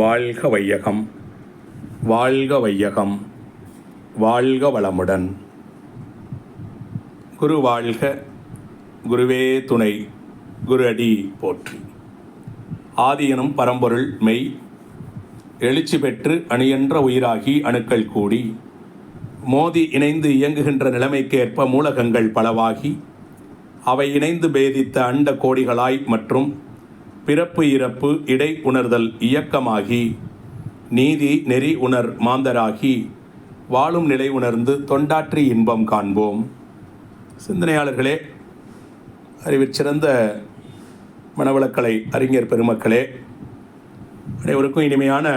வாழ்க வையகம், வாழ்க வையகம், வாழ்க வளமுடன். குரு வாழ்க, குருவே துணை, குரு அடி போற்றி. ஆதியனும் பரம்பொருள் மெய், எழுச்சி பெற்று அணியன்ற உயிராகி அணுக்கள் கூடி மோதி இணைந்து இயங்குகின்ற நிலைமைக்கேற்ப மூலகங்கள் பலவாகி அவை இணைந்து பேதித்த அண்ட கோடிகளாய் மற்றும் பிறப்பு இறப்பு இடை உணர்தல் இயக்கமாகி நீதி நெறி உணர் மாந்தராகி வாழும் நிலை உணர்ந்து தொண்டாற்றி இன்பம் காண்போம். சிந்தனையாளர்களே, அறிவிற்சிறந்த மனவளக்கலை அறிஞர் பெருமக்களே, அனைவருக்கும் இனிமையான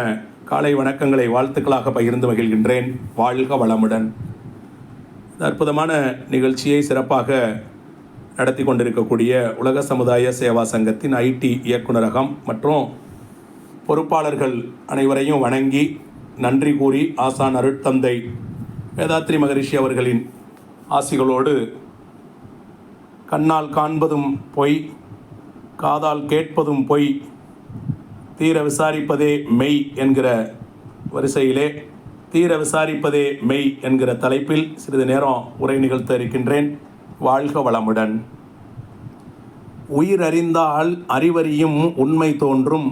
காலை வணக்கங்களை வாழ்த்துக்களாக பகிர்ந்து மகிழ்கின்றேன். வாழ்க வளமுடன். இந்த அற்புதமான நிகழ்ச்சியை சிறப்பாக நடத்தி கொண்டிருக்கக்கூடிய உலக சமுதாய சேவா சங்கத்தின் ஐடி இயக்குநரகம் மற்றும் பொறுப்பாளர்கள் அனைவரையும் வணங்கி நன்றி கூறி ஆசான் அருட்தந்தை வேதாத்ரி மகரிஷி அவர்களின் ஆசிகளோடு கண்ணால் காண்பதும் பொய், காதால் கேட்பதும் பொய், தீர விசாரிப்பதே மெய் என்கிற வரிசையிலே தீர விசாரிப்பதே மெய் என்கிற தலைப்பில் சிறிது நேரம் உரை நிகழ்த்த இருக்கின்றேன். வாழ்க வளமுடன். உயிர் அறிந்தால் அறிவறியும் உண்மை தோன்றும்,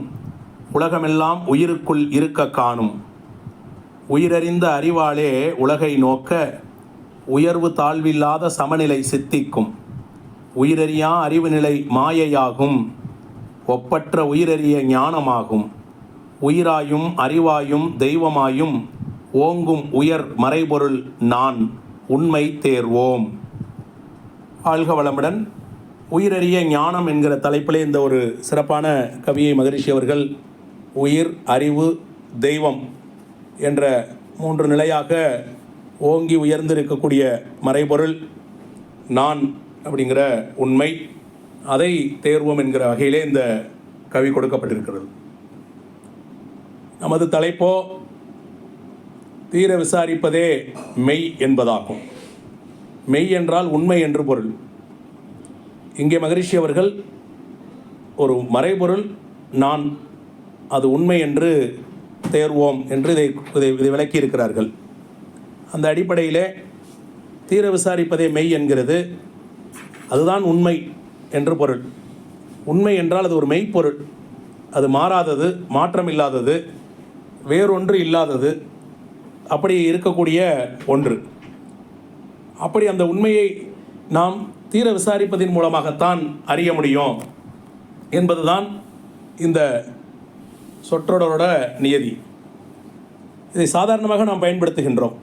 உலகமெல்லாம் உயிருக்குள் இருக்க காணும். உயிரறிந்த அறிவாலே உலகை நோக்க உயர்வு தாழ்வில்லாத சமநிலை சித்திக்கும். உயிரறியா அறிவு நிலை மாயையாகும், ஒப்பற்ற உயிரறிய ஞானமாகும். உயிராயும் அறிவாயும் தெய்வமாயும் ஓங்கும் உயர் மறைபொருள் நான் உண்மை தேர்வோம். வாழ்க வளமுடன். உயிரறிய ஞானம் என்கிற தலைப்பிலே இந்த ஒரு சிறப்பான கவியை மகரிஷி அவர்கள் உயிர், அறிவு, தெய்வம் என்ற 3 நிலையாக ஓங்கி உயர்ந்திருக்கக்கூடிய மறைபொருள் நான் அப்படிங்கிற உண்மை, அதை தேர்வோம் என்கிற வகையிலே இந்த கவி கொடுக்கப்பட்டிருக்கிறது. நமது தலைப்போ தீர விசாரிப்பதே மெய் என்பதாகும். மெய் என்றால் உண்மை என்று பொருள். இங்கே மகரிஷி அவர்கள் ஒரு மறைபொருள் நான், அது உண்மை என்று தேர்வோம் என்று இதை விளக்கி இருக்கிறார்கள். அந்த அடிப்படையிலே தீர விசாரிப்பதே மெய் என்கிறது, அதுதான் உண்மை என்று பொருள். உண்மை என்றால் அது ஒரு மெய்ப்பொருள், அது மாறாதது, மாற்றமில்லாதது, வேறொன்று இல்லாதது, அப்படி இருக்கக்கூடிய ஒன்று. அப்படி அந்த உண்மையை நாம் தீர விசாரிப்பதின் மூலமாகத்தான் அறிய முடியும் என்பதுதான் இந்த சொற்றொடரோட நியதி. இதை சாதாரணமாக நாம் பயன்படுத்துகின்றோம்.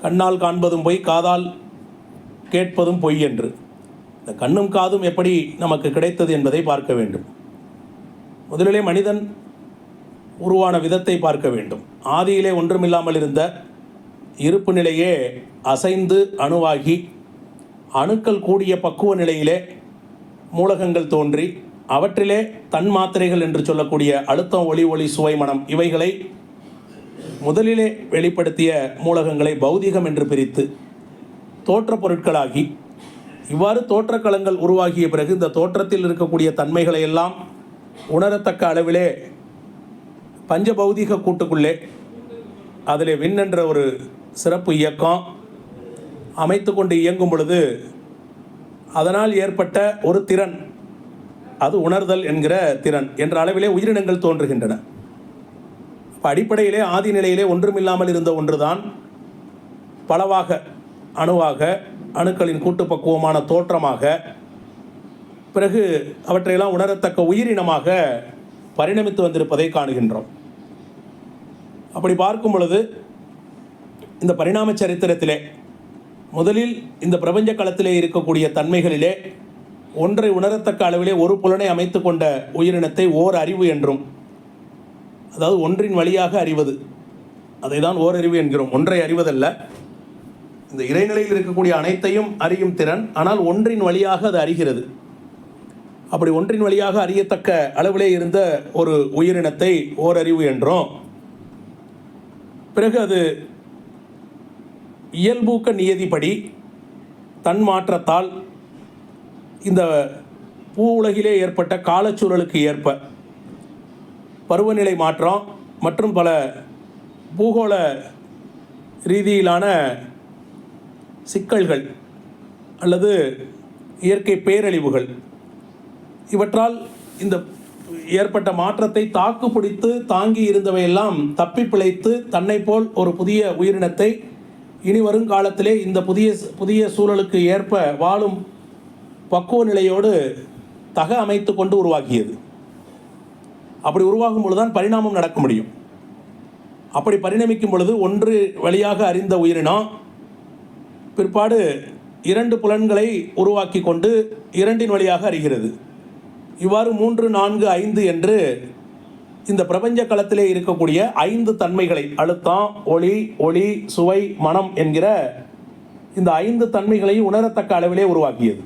கண்ணால் காண்பதும் பொய், காதால் கேட்பதும் பொய் என்று. இந்த கண்ணும் காதும் எப்படி நமக்கு கிடைத்தது என்பதை பார்க்க வேண்டும். முதலிலே மனிதன் உருவான விதத்தை பார்க்க வேண்டும். ஆதியிலே ஒன்றுமில்லாமல் இருந்த இருப்பு நிலையே அசைந்து அணுவாகி அணுக்கள் கூடிய பக்குவ நிலையிலே மூலகங்கள் தோன்றி அவற்றிலே தன் மாத்திரைகள் என்று சொல்லக்கூடிய அழுத்தம், ஒளி, ஒளி, சுவை, மனம் இவைகளை முதலிலே வெளிப்படுத்திய மூலகங்களை பௌதிகம் என்று பிரித்து தோற்ற பொருட்களாகி, இவ்வாறு தோற்றக்களங்கள் உருவாகிய பிறகு இந்த தோற்றத்தில் இருக்கக்கூடிய தன்மைகளை எல்லாம் உணரத்தக்க அளவிலே பஞ்சபௌதிக கூட்டுக்குள்ளே அதிலே விண் என்ற ஒரு சிறப்பு இயக்கம் அமைத்து கொண்டு இயங்கும் பொழுது அதனால் ஏற்பட்ட ஒரு திறன், அது உணர்தல் என்கிற திறன் என்ற அளவிலே உயிரினங்கள் தோன்றுகின்றன. இப்போ அடிப்படையிலே ஆதி நிலையிலே ஒன்றுமில்லாமல் இருந்த ஒன்றுதான் பலவாக, அணுவாக, அணுக்களின் கூட்டுப்பக்குவமான தோற்றமாக, பிறகு அவற்றையெல்லாம் உணரத்தக்க உயிரினமாக பரிணமித்து வந்திருப்பதை காணுகின்றோம். அப்படி பார்க்கும் பொழுது இந்த பரிணாம சரித்திரத்திலே முதலில் இந்த பிரபஞ்ச களத்திலே இருக்கக்கூடிய தன்மைகளிலே ஒன்றை உணரத்தக்க அளவிலே ஒரு புலனை அமைத்து கொண்ட உயிரினத்தை ஓர் அறிவு என்றும், அதாவது ஒன்றின் வழியாக அறிவது, அதை தான் ஓரறிவு என்கிறோம். ஒன்றை அறிவதல்ல, இந்த இறைநிலையில் இருக்கக்கூடிய அனைத்தையும் அறியும் திறன், ஆனால் ஒன்றின் வழியாக அது அறிகிறது. அப்படி ஒன்றின் வழியாக அறியத்தக்க அளவிலே இருந்த ஒரு உயிரினத்தை ஓரறிவு என்றோம். பிறகு அது இயல்பூக்க நியதிப்படி தன் மாற்றத்தால் இந்த பூ உலகிலே ஏற்பட்ட காலச்சூழலுக்கு ஏற்ப பருவநிலை மாற்றம் மற்றும் பல பூகோள ரீதியிலான சிக்கல்கள் அல்லது இயற்கை பேரழிவுகள் இவற்றால் இந்த ஏற்பட்ட மாற்றத்தை தாக்கு பிடித்து தாங்கி இருந்தவையெல்லாம் தப்பி பிழைத்து தன்னை போல் ஒரு புதிய உயிரினத்தை இனி வருங்காலத்திலே இந்த புதிய சூழலுக்கு ஏற்ப வாழும் பக்குவ நிலையோடு அமைத்து கொண்டு உருவாக்கியது. அப்படி உருவாகும் பொழுதுதான் பரிணாமம் நடக்க முடியும். அப்படி பரிணமிக்கும் பொழுது ஒன்று வழியாக அறிந்த உயிரினம் பிற்பாடு 2 புலன்களை உருவாக்கி கொண்டு 2 வழியாக அறிகிறது. இவ்வாறு 3, 4, 5 என்று இந்த பிரபஞ்ச களத்திலே இருக்கக்கூடிய 5 தன்மைகளை அழுத்தம், ஒளி, சுவை, மனம் என்கிற இந்த 5 தன்மைகளையும் உணரத்தக்க அளவிலே உருவாக்கியது.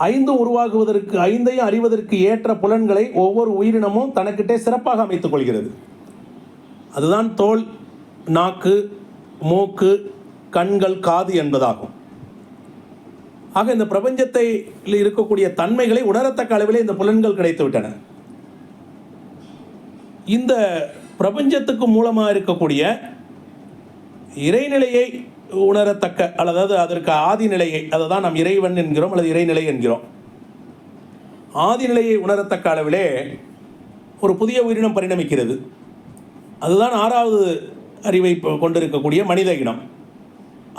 5 உருவாகுவதற்கு 5ஐயும் அறிவதற்கு ஏற்ற புலன்களை ஒவ்வொரு உயிரினமும் தனக்கிட்டே சிறப்பாக அமைத்துக் கொள்கிறது. அதுதான் தோல், நாக்கு, மூக்கு, கண்கள், காது என்பதாகும். ஆக இந்த பிரபஞ்சத்தில் இருக்கக்கூடிய தன்மைகளை உணரத்தக்க அளவிலே இந்த புலன்கள் கிடைத்து விட்டன. இந்த பிரபஞ்சத்துக்கு மூலமாக இருக்கக்கூடிய இறைநிலையை உணரத்தக்க, அதாவது அதற்கு ஆதிநிலையை, அதை தான் நாம் இறைவன் என்கிறோம் அல்லது இறைநிலை என்கிறோம். ஆதிநிலையை உணரத்தக்க அளவிலே ஒரு புதிய உயிரினம் பரிணமிக்கிறது. அதுதான் 6வது அறிவை கொண்டிருக்கக்கூடிய மனித இனம்.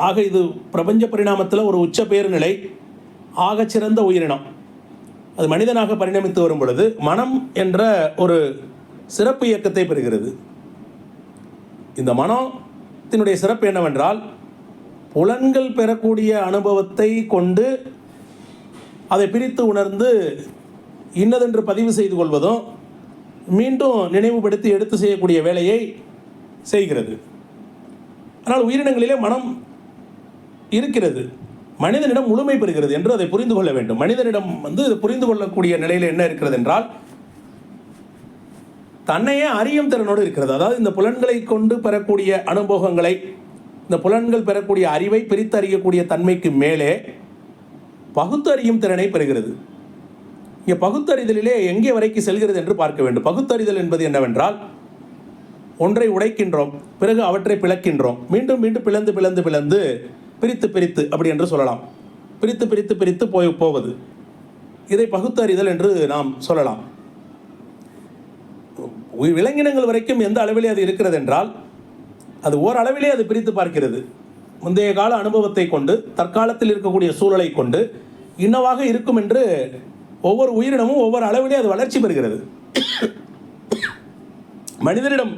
ஆக இது பிரபஞ்ச பரிணாமத்தில் ஒரு உச்ச பேருநிலை, ஆகச்சிறந்த உயிரினம். அது மனிதனாக பரிணமித்து வரும் பொழுது மனம் என்ற ஒரு சிறப்பு இயக்கத்தை பெறுகிறது. இந்த மனத்தினுடைய சிறப்பு என்னவென்றால், புலன்கள் பெறக்கூடிய அனுபவத்தை கொண்டு அதை பிரித்து உணர்ந்து இன்னதென்று பதிவு செய்து கொள்வதும் மீண்டும் நினைவுபடுத்தி எடுத்து செய்யக்கூடிய வேலையை செய்கிறது. ஆனால் உயிரினங்களிலே மனம் இருக்கிறது, மனிதனிடம் முழுமை பெறுகிறது என்று அதை புரிந்து கொள்ள வேண்டும். மனிதனிடம் புரிந்து கொள்ளக்கூடிய நிலையில் என்ன இருக்கிறது என்றால், தன்னையே அறியும் திறனோடு இருக்கிறது. அதாவது இந்த புலன்களை கொண்டு பெறக்கூடிய அனுபவங்களை, இந்த புலன்கள் பெறக்கூடிய அறிவை பிரித்து அறியக்கூடிய தன்மைக்கு மேலே பகுத்தறியும் திறனை பெறுகிறது. இங்கே பகுத்தறிதலிலே எங்கே வரைக்கும் செல்கிறது என்று பார்க்க வேண்டும். பகுத்தறிதல் என்பது என்னவென்றால், ஒன்றை உடைக்கின்றோம், பிறகு அவற்றை பிளக்கின்றோம், மீண்டும் மீண்டும் பிளந்து பிளந்து பிளந்து பிரித்து பிரித்து அப்படி என்று சொல்லலாம். பிரித்து பிரித்து பிரித்து போவது, இதை பகுத்தறிதல் என்று நாம் சொல்லலாம். விலங்கினங்கள் வரைக்கும் எந்த அளவிலே அது இருக்கிறது என்றால், அது ஓரளவிலே அது பிரித்து பார்க்கிறது. முந்தைய கால அனுபவத்தை கொண்டு, தற்காலத்தில் இருக்கக்கூடிய சூழலை கொண்டு இன்னவாக இருக்கும் என்று ஒவ்வொரு உயிரினமும் ஒவ்வொரு அளவிலே அது வளர்ச்சி பெறுகிறது. மனிதனிடம்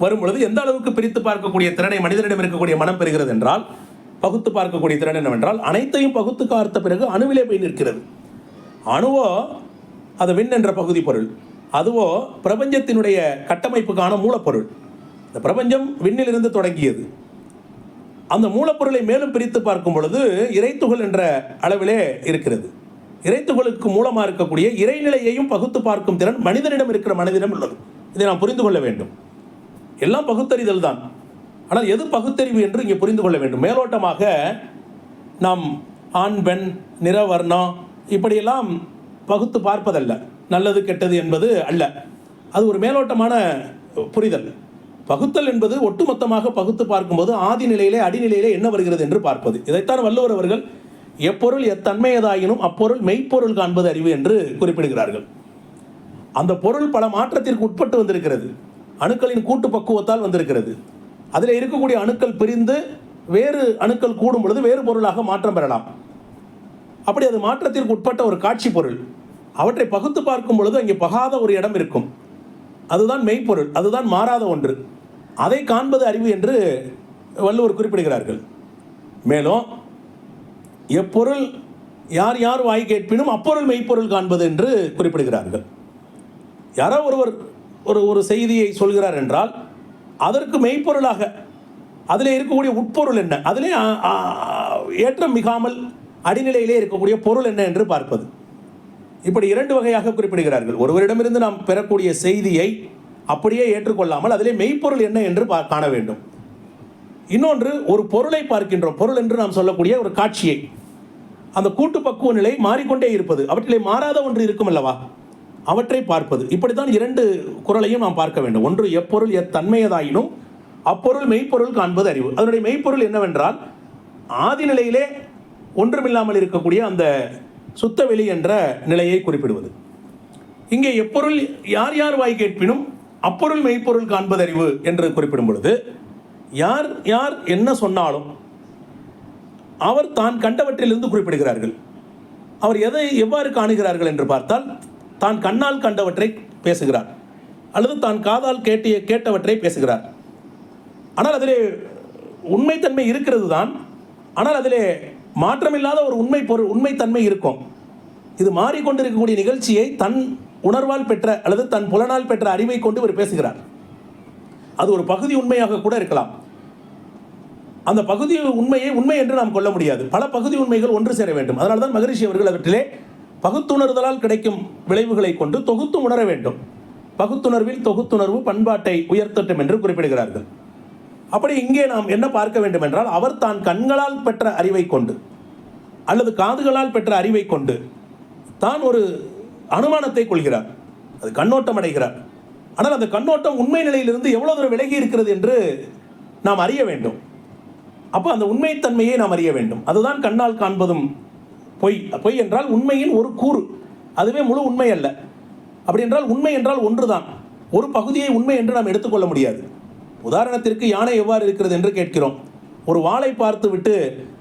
வரும்பொழுது எந்த அளவுக்கு பிரித்து பார்க்கக்கூடிய திறனை மனிதனிடம் இருக்கக்கூடிய மனம் பெறுகிறது என்றால், பகுத்து பார்க்கக்கூடிய திறன் என்னவென்றால், அனைத்தையும் பகுத்து பார்த்த பிறகு அணுவிலே போய் நிற்கிறது. அணுவோ அது விண் என்ற பகுதி பொருள், அதுவோ பிரபஞ்சத்தினுடைய கட்டமைப்புக்கான மூலப்பொருள். இந்த பிரபஞ்சம் விண்ணிலிருந்து தொடங்கியது. அந்த மூலப்பொருளை மேலும் பிரித்து பார்க்கும் பொழுது இறைத்துகள் என்ற அளவிலே இருக்கிறது. இறைத்துகளுக்கு மூலமாக இருக்கக்கூடிய இறைநிலையையும் பகுத்து பார்க்கும் திறன் மனிதனிடம் இருக்கிற மனதிடம் உள்ளது. இதை நாம் புரிந்து கொள்ள வேண்டும். எல்லாம் பகுத்தறிதல் தான். ஆனால் எது பகுத்தறிவு என்று இங்கே புரிந்து கொள்ள வேண்டும். மேலோட்டமாக நாம் ஆண், பெண், நிறவர்ணம் இப்படியெல்லாம் பகுத்து பார்ப்பதல்ல. நல்லது கெட்டது என்பது அல்ல. அது ஒரு மேலோட்டமான புரிதல். பகுத்தல் என்பது ஒட்டுமொத்தமாக பகுத்து பார்க்கும்போது ஆதிநிலையிலே அடிநிலையிலே என்ன வருகிறது என்று பார்ப்பது. இதைத்தான் வள்ளுவர் அவர்கள் எப்பொருள் எத்தன்மையதாயினும் அப்பொருள் மெய்ப்பொருள் காண்பது அறிவு என்று குறிப்பிடுகிறார்கள். அந்த பொருள் பல மாற்றத்திற்கு உட்பட்டு வந்திருக்கிறது. அணுக்களின் கூட்டு பக்குவத்தால் வந்திருக்கிறது. அதில் இருக்கக்கூடிய அணுக்கள் பிரிந்து வேறு அணுக்கள் கூடும் பொழுது வேறு பொருளாக மாற்றம் பெறலாம். அப்படி அது மாற்றத்திற்கு உட்பட்ட ஒரு காட்சி பொருள். அவற்றை பகுத்து பார்க்கும் பொழுது அங்கே பகாத ஒரு இடம் இருக்கும். அதுதான் மெய்ப்பொருள், அதுதான் மாறாத ஒன்று. அதை காண்பது அறிவு என்று வள்ளுவர் குறிப்பிடுகிறார்கள். மேலும் எப்பொருள் யார் யார் வாய் கேட்பினும் அப்பொருள் மெய்ப்பொருள் காண்பது என்று குறிப்பிடுகிறார்கள். யாரோ ஒருவர் ஒரு செய்தியை சொல்கிறார் என்றால் அதற்கு மெய்ப்பொருளாக அதில் இருக்கக்கூடிய உட்பொருள் என்ன, அதிலே ஏற்றம் மிகாமல் அடிநிலையிலே இருக்கக்கூடிய பொருள் என்ன என்று பார்ப்பது. இப்படி 2 வகையாக குறிப்பிடுகிறார்கள். ஒருவரிடமிருந்து நாம் பெறக்கூடிய செய்தியை அப்படியே ஏற்றுக்கொள்ளாமல் அதிலே மெய்ப்பொருள் என்ன என்று காண வேண்டும். இன்னொன்று, ஒரு பொருளை பார்க்கின்றோம். பொருள் என்று நாம் சொல்லக்கூடிய ஒரு காட்சியை, அந்த கூட்டு பக்குவ நிலை மாறிக்கொண்டே இருப்பது, அவற்றிலே மாறாத ஒன்று இருக்கும் அல்லவா, அவற்றை பார்ப்பது. இப்படித்தான் இரண்டு குறளையும் நாம் பார்க்க வேண்டும். ஒன்று எப்பொருள் எத்தன்மையதாயினும் அப்பொருள் மெய்ப்பொருள் காண்பது அறிவு. அதனுடைய மெய்ப்பொருள் என்னவென்றால் ஆதி நிலையிலே ஒன்றுமில்லாமல் இருக்கக்கூடிய அந்த சுத்தவெளி என்ற நிலையை குறிப்பிடுவது. இங்கே எப்பொருள் யார் யார் வாய் கேட்பினும் அப்பொருள் மெய்ப்பொருள் காண்பது அறிவு என்று குறிப்பிடும் பொழுது யார் யார் என்ன சொன்னாலும் அவர் தான் கண்டவற்றிலிருந்து குறிப்பிடுகிறார்கள். அவர் எவ்வாறு காணுகிறார்கள் என்று பார்த்தால் தான் கண்ணால் கண்டவற்றை பேசுகிறார் அல்லது தான் காதால் கேட்டவற்றை பேசுகிறார். ஆனால் அதிலே உண்மைத்தன்மை இருக்கிறது தான். ஆனால் அதிலே மாற்றமில்லாத ஒரு உண்மைத்தன்மை இருக்கும். இது மாறிக்கொண்டிருக்கக்கூடிய நிகழ்ச்சியை தன் உணர்வால் பெற்ற அல்லது தன் புலனால் பெற்ற அறிவை கொண்டு இவர் பேசுகிறார். அது ஒரு பகுதி உண்மையாக கூட இருக்கலாம். அந்த பகுதி உண்மையை உண்மை என்று நாம் கொள்ள முடியாது. பல பகுதி உண்மைகள் ஒன்று சேர வேண்டும். அதனால தான் மகரிஷி அவர்கள் அவற்றிலே பகுத்துணர்தலால் கிடைக்கும் விளைவுகளை கொண்டு தொகுத்து உணர வேண்டும். பகுத்துணர்வில் தொகுத்துணர்வு பண்பாட்டை உயர்த்தட்டும் என்று குறிப்பிடுகிறார்கள். அப்படி இங்கே நாம் என்ன பார்க்க வேண்டும் என்றால் அவர் தான் கண்களால் பெற்ற அறிவை கொண்டு அல்லது காதுகளால் பெற்ற அறிவை கொண்டு தான் ஒரு அனுமானத்தை கொள்கிறார். அது கண்ணோட்டம் அடைகிறார். ஆனால் அந்த கண்ணோட்டம் உண்மை நிலையிலிருந்து எவ்வளவு தூரம் விலகி இருக்கிறது என்று நாம் அறிய வேண்டும். அப்போ அந்த உண்மைத்தன்மையை நாம் அறிய வேண்டும். அதுதான் கண்ணால் காண்பதும் பொய். பொய் என்றால் உண்மையின் ஒரு கூறு, அதுவே முழு உண்மை அல்ல. அப்படி என்றால் உண்மை என்றால் ஒன்றுதான். ஒரு பகுதியை உண்மை என்று நாம் எடுத்துக்கொள்ள முடியாது. உதாரணத்திற்கு யானை எவ்வாறு இருக்கிறது என்று கேட்கிறோம். ஒரு வாளை பார்த்து விட்டு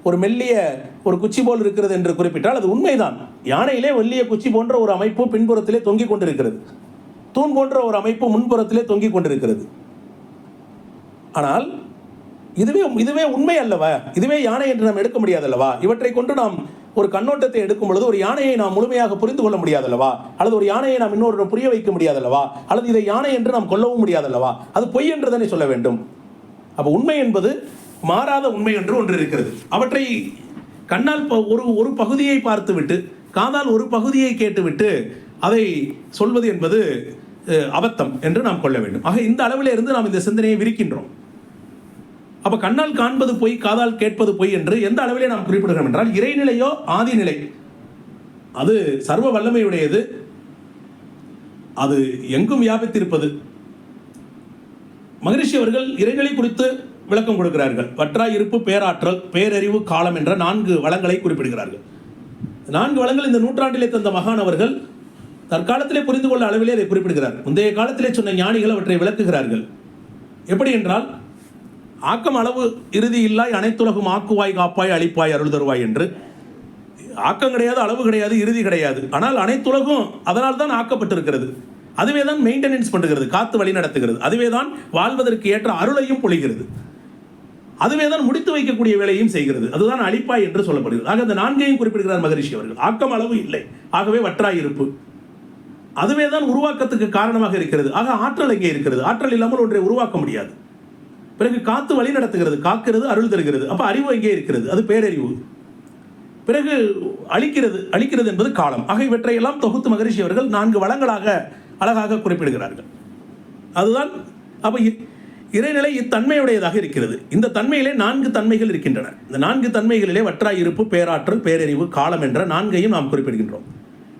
ஒரு மெல்லிய ஒரு குச்சி போல் இருக்கிறது என்று குறிப்பிட்டால் அது உண்மைதான். யானையிலே மெல்லிய குச்சி போன்ற ஒரு அமைப்பு பின்புறத்திலே தொங்கிக் கொண்டிருக்கிறது. தூண் போன்ற ஒரு அமைப்பு முன்புறத்திலே தொங்கிக் கொண்டிருக்கிறது. ஆனால் இதுவே உண்மை அல்லவா? இதுவே யானை என்று நாம் எடுக்க முடியாதல்லவா? இவற்றை கொண்டு நாம் ஒரு கண்ணோட்டத்தை எடுக்கும் பொழுது ஒரு யானையை நாம் முழுமையாக புரிந்து கொள்ள முடியாதல்லவா? அல்லது ஒரு யானையை நாம் இன்னொரு புரிய வைக்க முடியாதல்லவா? அல்லது இதை யானை என்று நாம் கொல்லவும் முடியாதல்லவா? அது பொய் என்று தானே சொல்ல வேண்டும். அப்போ உண்மை என்பது மாறாத உண்மை என்று ஒன்று இருக்கிறது. அவற்றை கண்ணால் ஒரு பகுதியை பார்த்துவிட்டு காதால் ஒரு பகுதியை கேட்டுவிட்டு அதை சொல்வது என்பது அபத்தம் என்று நாம் கொள்ள வேண்டும். ஆக இந்த அளவிலே இருந்து நாம் இந்த சிந்தனையை விரிக்கின்றோம். அப்போ கண்ணால் காண்பது பொய், காதால் கேட்பது பொய் என்று எந்த அளவிலே நாம் குறிப்பிடுகிறோம் என்றால் இறைநிலையோ ஆதிநிலை அது சர்வ வல்லமையுடையது, அது எங்கும் வியாபித்திருப்பது. மகரிஷி அவர்கள் இறைநிலை குறித்து விளக்கம் கொடுக்கிறார்கள். வற்றாய் இருப்பு, பேராற்றல், பேரறிவு, காலம் என்ற 4 வளங்களை குறிப்பிடுகிறார்கள். 4 வளங்கள் இந்த நூற்றாண்டிலே தந்த மகான் அவர்கள் தற்காலத்திலே புரிந்து கொள்ள அளவிலே அதை குறிப்பிடுகிறார். முந்தைய காலத்திலே சொன்ன ஞானிகள் அவற்றை விளக்குகிறார்கள். எப்படி என்றால் ஆக்கம் அளவு இறுதி இல்லாய் அனைத்துலகும் ஆக்குவாய் காப்பாய் அழிப்பாய் அருள் தருவாய் என்று. ஆக்கம் கிடையாது, அளவு கிடையாது, இறுதி கிடையாது. ஆனால் அனைத்துலகும் அதனால் தான் ஆக்கப்பட்டிருக்கிறது. அதுவே தான் மெயின்டெனன்ஸ் பண்ணுகிறது, காத்து வழி நடத்துகிறது. அதுவே தான் வாழ்வதற்கு ஏற்ற அருளையும் பொழிகிறது. அதுவே தான் முடித்து வைக்கக்கூடிய வேலையும் செய்கிறது. அதுதான் அழிப்பாய் என்று சொல்லப்படுகிறது. ஆக அந்த 4ஐயும் குறிப்பிடுகிறார் மகரிஷி அவர்கள். ஆக்கம் அளவு இல்லை, ஆகவே வற்றாய் இருப்பு. அதுவே தான் உருவாக்கத்துக்கு காரணமாக இருக்கிறது. ஆக ஆற்றல் எங்கே இருக்கிறது? ஆற்றல் இல்லாமல் ஒன்றை உருவாக்க முடியாது. பிறகு காத்து வழி நடத்துகிறது, காக்கிறது, அருள் தருகிறது. அப்போ அறிவு எங்கே இருக்கிறது? அது பேரறிவு. பிறகு அழிக்கிறது என்பது காலம். ஆக இவற்றையெல்லாம் தொகுத்து மகரிஷி அவர்கள் 4 வளங்களாக அழகாக குறிப்பிடுகிறார்கள். அதுதான் அப்போ இறைநிலை இத்தன்மையுடையதாக இருக்கிறது. இந்த தன்மையிலே 4 தன்மைகள் இருக்கின்றன. இந்த 4 தன்மைகளிலே வற்றாய் இருப்பு, பேராற்றல், பேரறிவு, காலம் என்ற 4ஐயும் நாம் குறிப்பிடுகின்றோம்.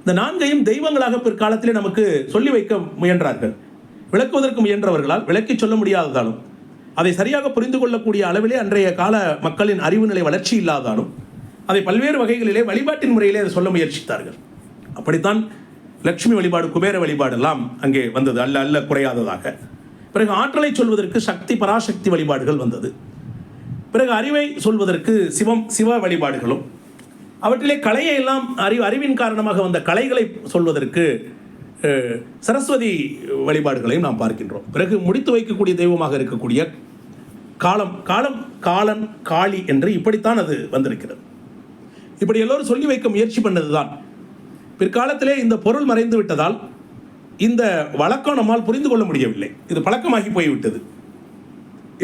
இந்த 4ஐயும் தெய்வங்களாக பிற்காலத்திலே நமக்கு சொல்லி வைக்க முயன்றார்கள். விளக்குவதற்கு முயன்றவர்களால் விளக்கி சொல்ல முடியாததாலும் அதை சரியாக புரிந்து கொள்ளக்கூடிய அளவிலே அன்றைய கால மக்களின் அறிவு நிலை வளர்ச்சி இல்லாதாலும் அதை பல்வேறு வகைகளிலே வழிபாட்டின் முறையிலே அதை சொல்ல முயற்சித்தார்கள். அப்படித்தான் லட்சுமி வழிபாடு, குபேர வழிபாடு எல்லாம் அங்கே வந்தது, அல்ல குறையாததாக. பிறகு ஆற்றலை சொல்வதற்கு சக்தி, பராசக்தி வழிபாடுகள் வந்தது. பிறகு அறிவை சொல்வதற்கு சிவ வழிபாடுகளும், அவற்றிலே கலையை எல்லாம் அறிவின் காரணமாக வந்த கலைகளை சொல்வதற்கு சரஸ்வதி வழிபாடுகளையும் நாம் பார்க்கின்றோம். பிறகு முடித்து வைக்கக்கூடிய தெய்வமாக இருக்கக்கூடிய காலன், காளி என்று இப்படித்தான் அது வந்திருக்கிறது. இப்படி எல்லோரும் சொல்லி வைக்க முயற்சி பண்ணதுதான். பிற்காலத்திலே இந்த பொருள் மறைந்து விட்டதால் இந்த வழக்கம் நம்மால் புரிந்து கொள்ள முடியவில்லை. இது பழக்கமாகி போய்விட்டது.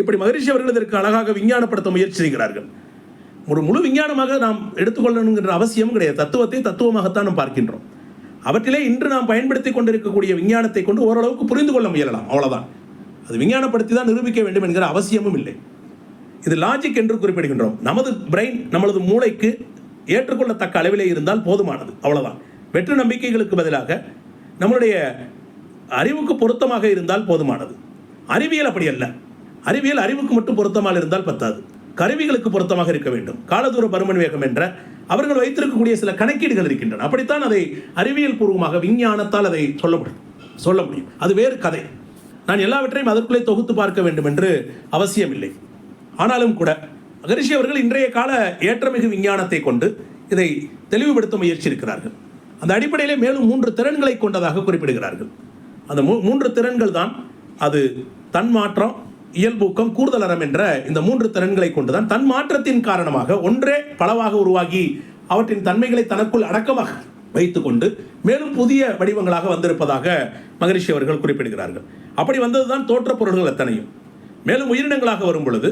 இப்படி மகரிஷி அவர்கள் இதற்கு அழகாக விஞ்ஞானப்படுத்த முயற்சி செய்கிறார்கள். ஒரு முழு விஞ்ஞானமாக நாம் எடுத்துக்கொள்ளணுங்கிற அவசியம் கிடையாது. தத்துவத்தை தத்துவமாகத்தான் நாம் பார்க்கின்றோம். அவற்றிலே இன்று நாம் பயன்படுத்தி கொண்டிருக்கக்கூடிய விஞ்ஞானத்தை கொண்டு ஓரளவுக்கு புரிந்து கொள்ள முயலலாம், அவ்வளவுதான். அது விஞ்ஞானப்படுத்தி தான் நிரூபிக்க வேண்டும் என்கிற அவசியமும் இல்லை. இது லாஜிக் என்று குறிப்பிடுகின்றோம். நமது பிரெயின், நமது மூளைக்கு ஏற்றுக்கொள்ளத்தக்க அளவிலே இருந்தால் போதுமானது, அவ்வளவுதான். வெற்று நம்பிக்கைகளுக்கு பதிலாக நம்மளுடைய அறிவுக்கு பொருத்தமாக இருந்தால் போதுமானது. அறிவியல் அப்படி அல்ல. அறிவியல் அறிவுக்கு மட்டும் பொருத்தமாக இருந்தால் பத்தாது, கருவிகளுக்கு பொருத்தமாக இருக்க வேண்டும். காலதூர பருமன் வேகம் என்ற அவர்கள் வைத்திருக்கக்கூடிய சில கணக்கீடுகள் இருக்கின்றன. அப்படித்தான் அதை அறிவியல் பூர்வமாக விஞ்ஞானத்தால் அதை சொல்ல முடியும். அது வேறு கதை. நான் எல்லாவற்றையும் அதற்குள்ளே தொகுத்து பார்க்க வேண்டும் என்று அவசியமில்லை. ஆனாலும் கூட மகரிஷி அவர்கள் இன்றைய கால ஏற்றமிகு விஞ்ஞானத்தை கொண்டு இதை தெளிவுபடுத்த முயற்சியிருக்கிறார்கள். அந்த அடிப்படையிலே மேலும் 3 திறன்களை கொண்டதாக குறிப்பிடுகிறார்கள். அந்த 3 திறன்கள் தான் அது தன்மாற்றம், இயல்பூக்கம், கூர்தலறம் என்ற இந்த 3 திறன்களை கொண்டுதான் தன் மாற்றத்தின் காரணமாக ஒன்றே பலவாக உருவாகி அவற்றின் தன்மைகளை தனக்குள் அடக்கமாக வைத்துக்கொண்டு மேலும் புதிய வடிவங்களாக வந்திருப்பதாக மகரிஷி அவர்கள் குறிப்பிடுகிறார்கள். அப்படி வந்ததுதான் தோற்ற பொருள்கள் அத்தனையும். மேலும் உயிரினங்களாக வரும் பொழுது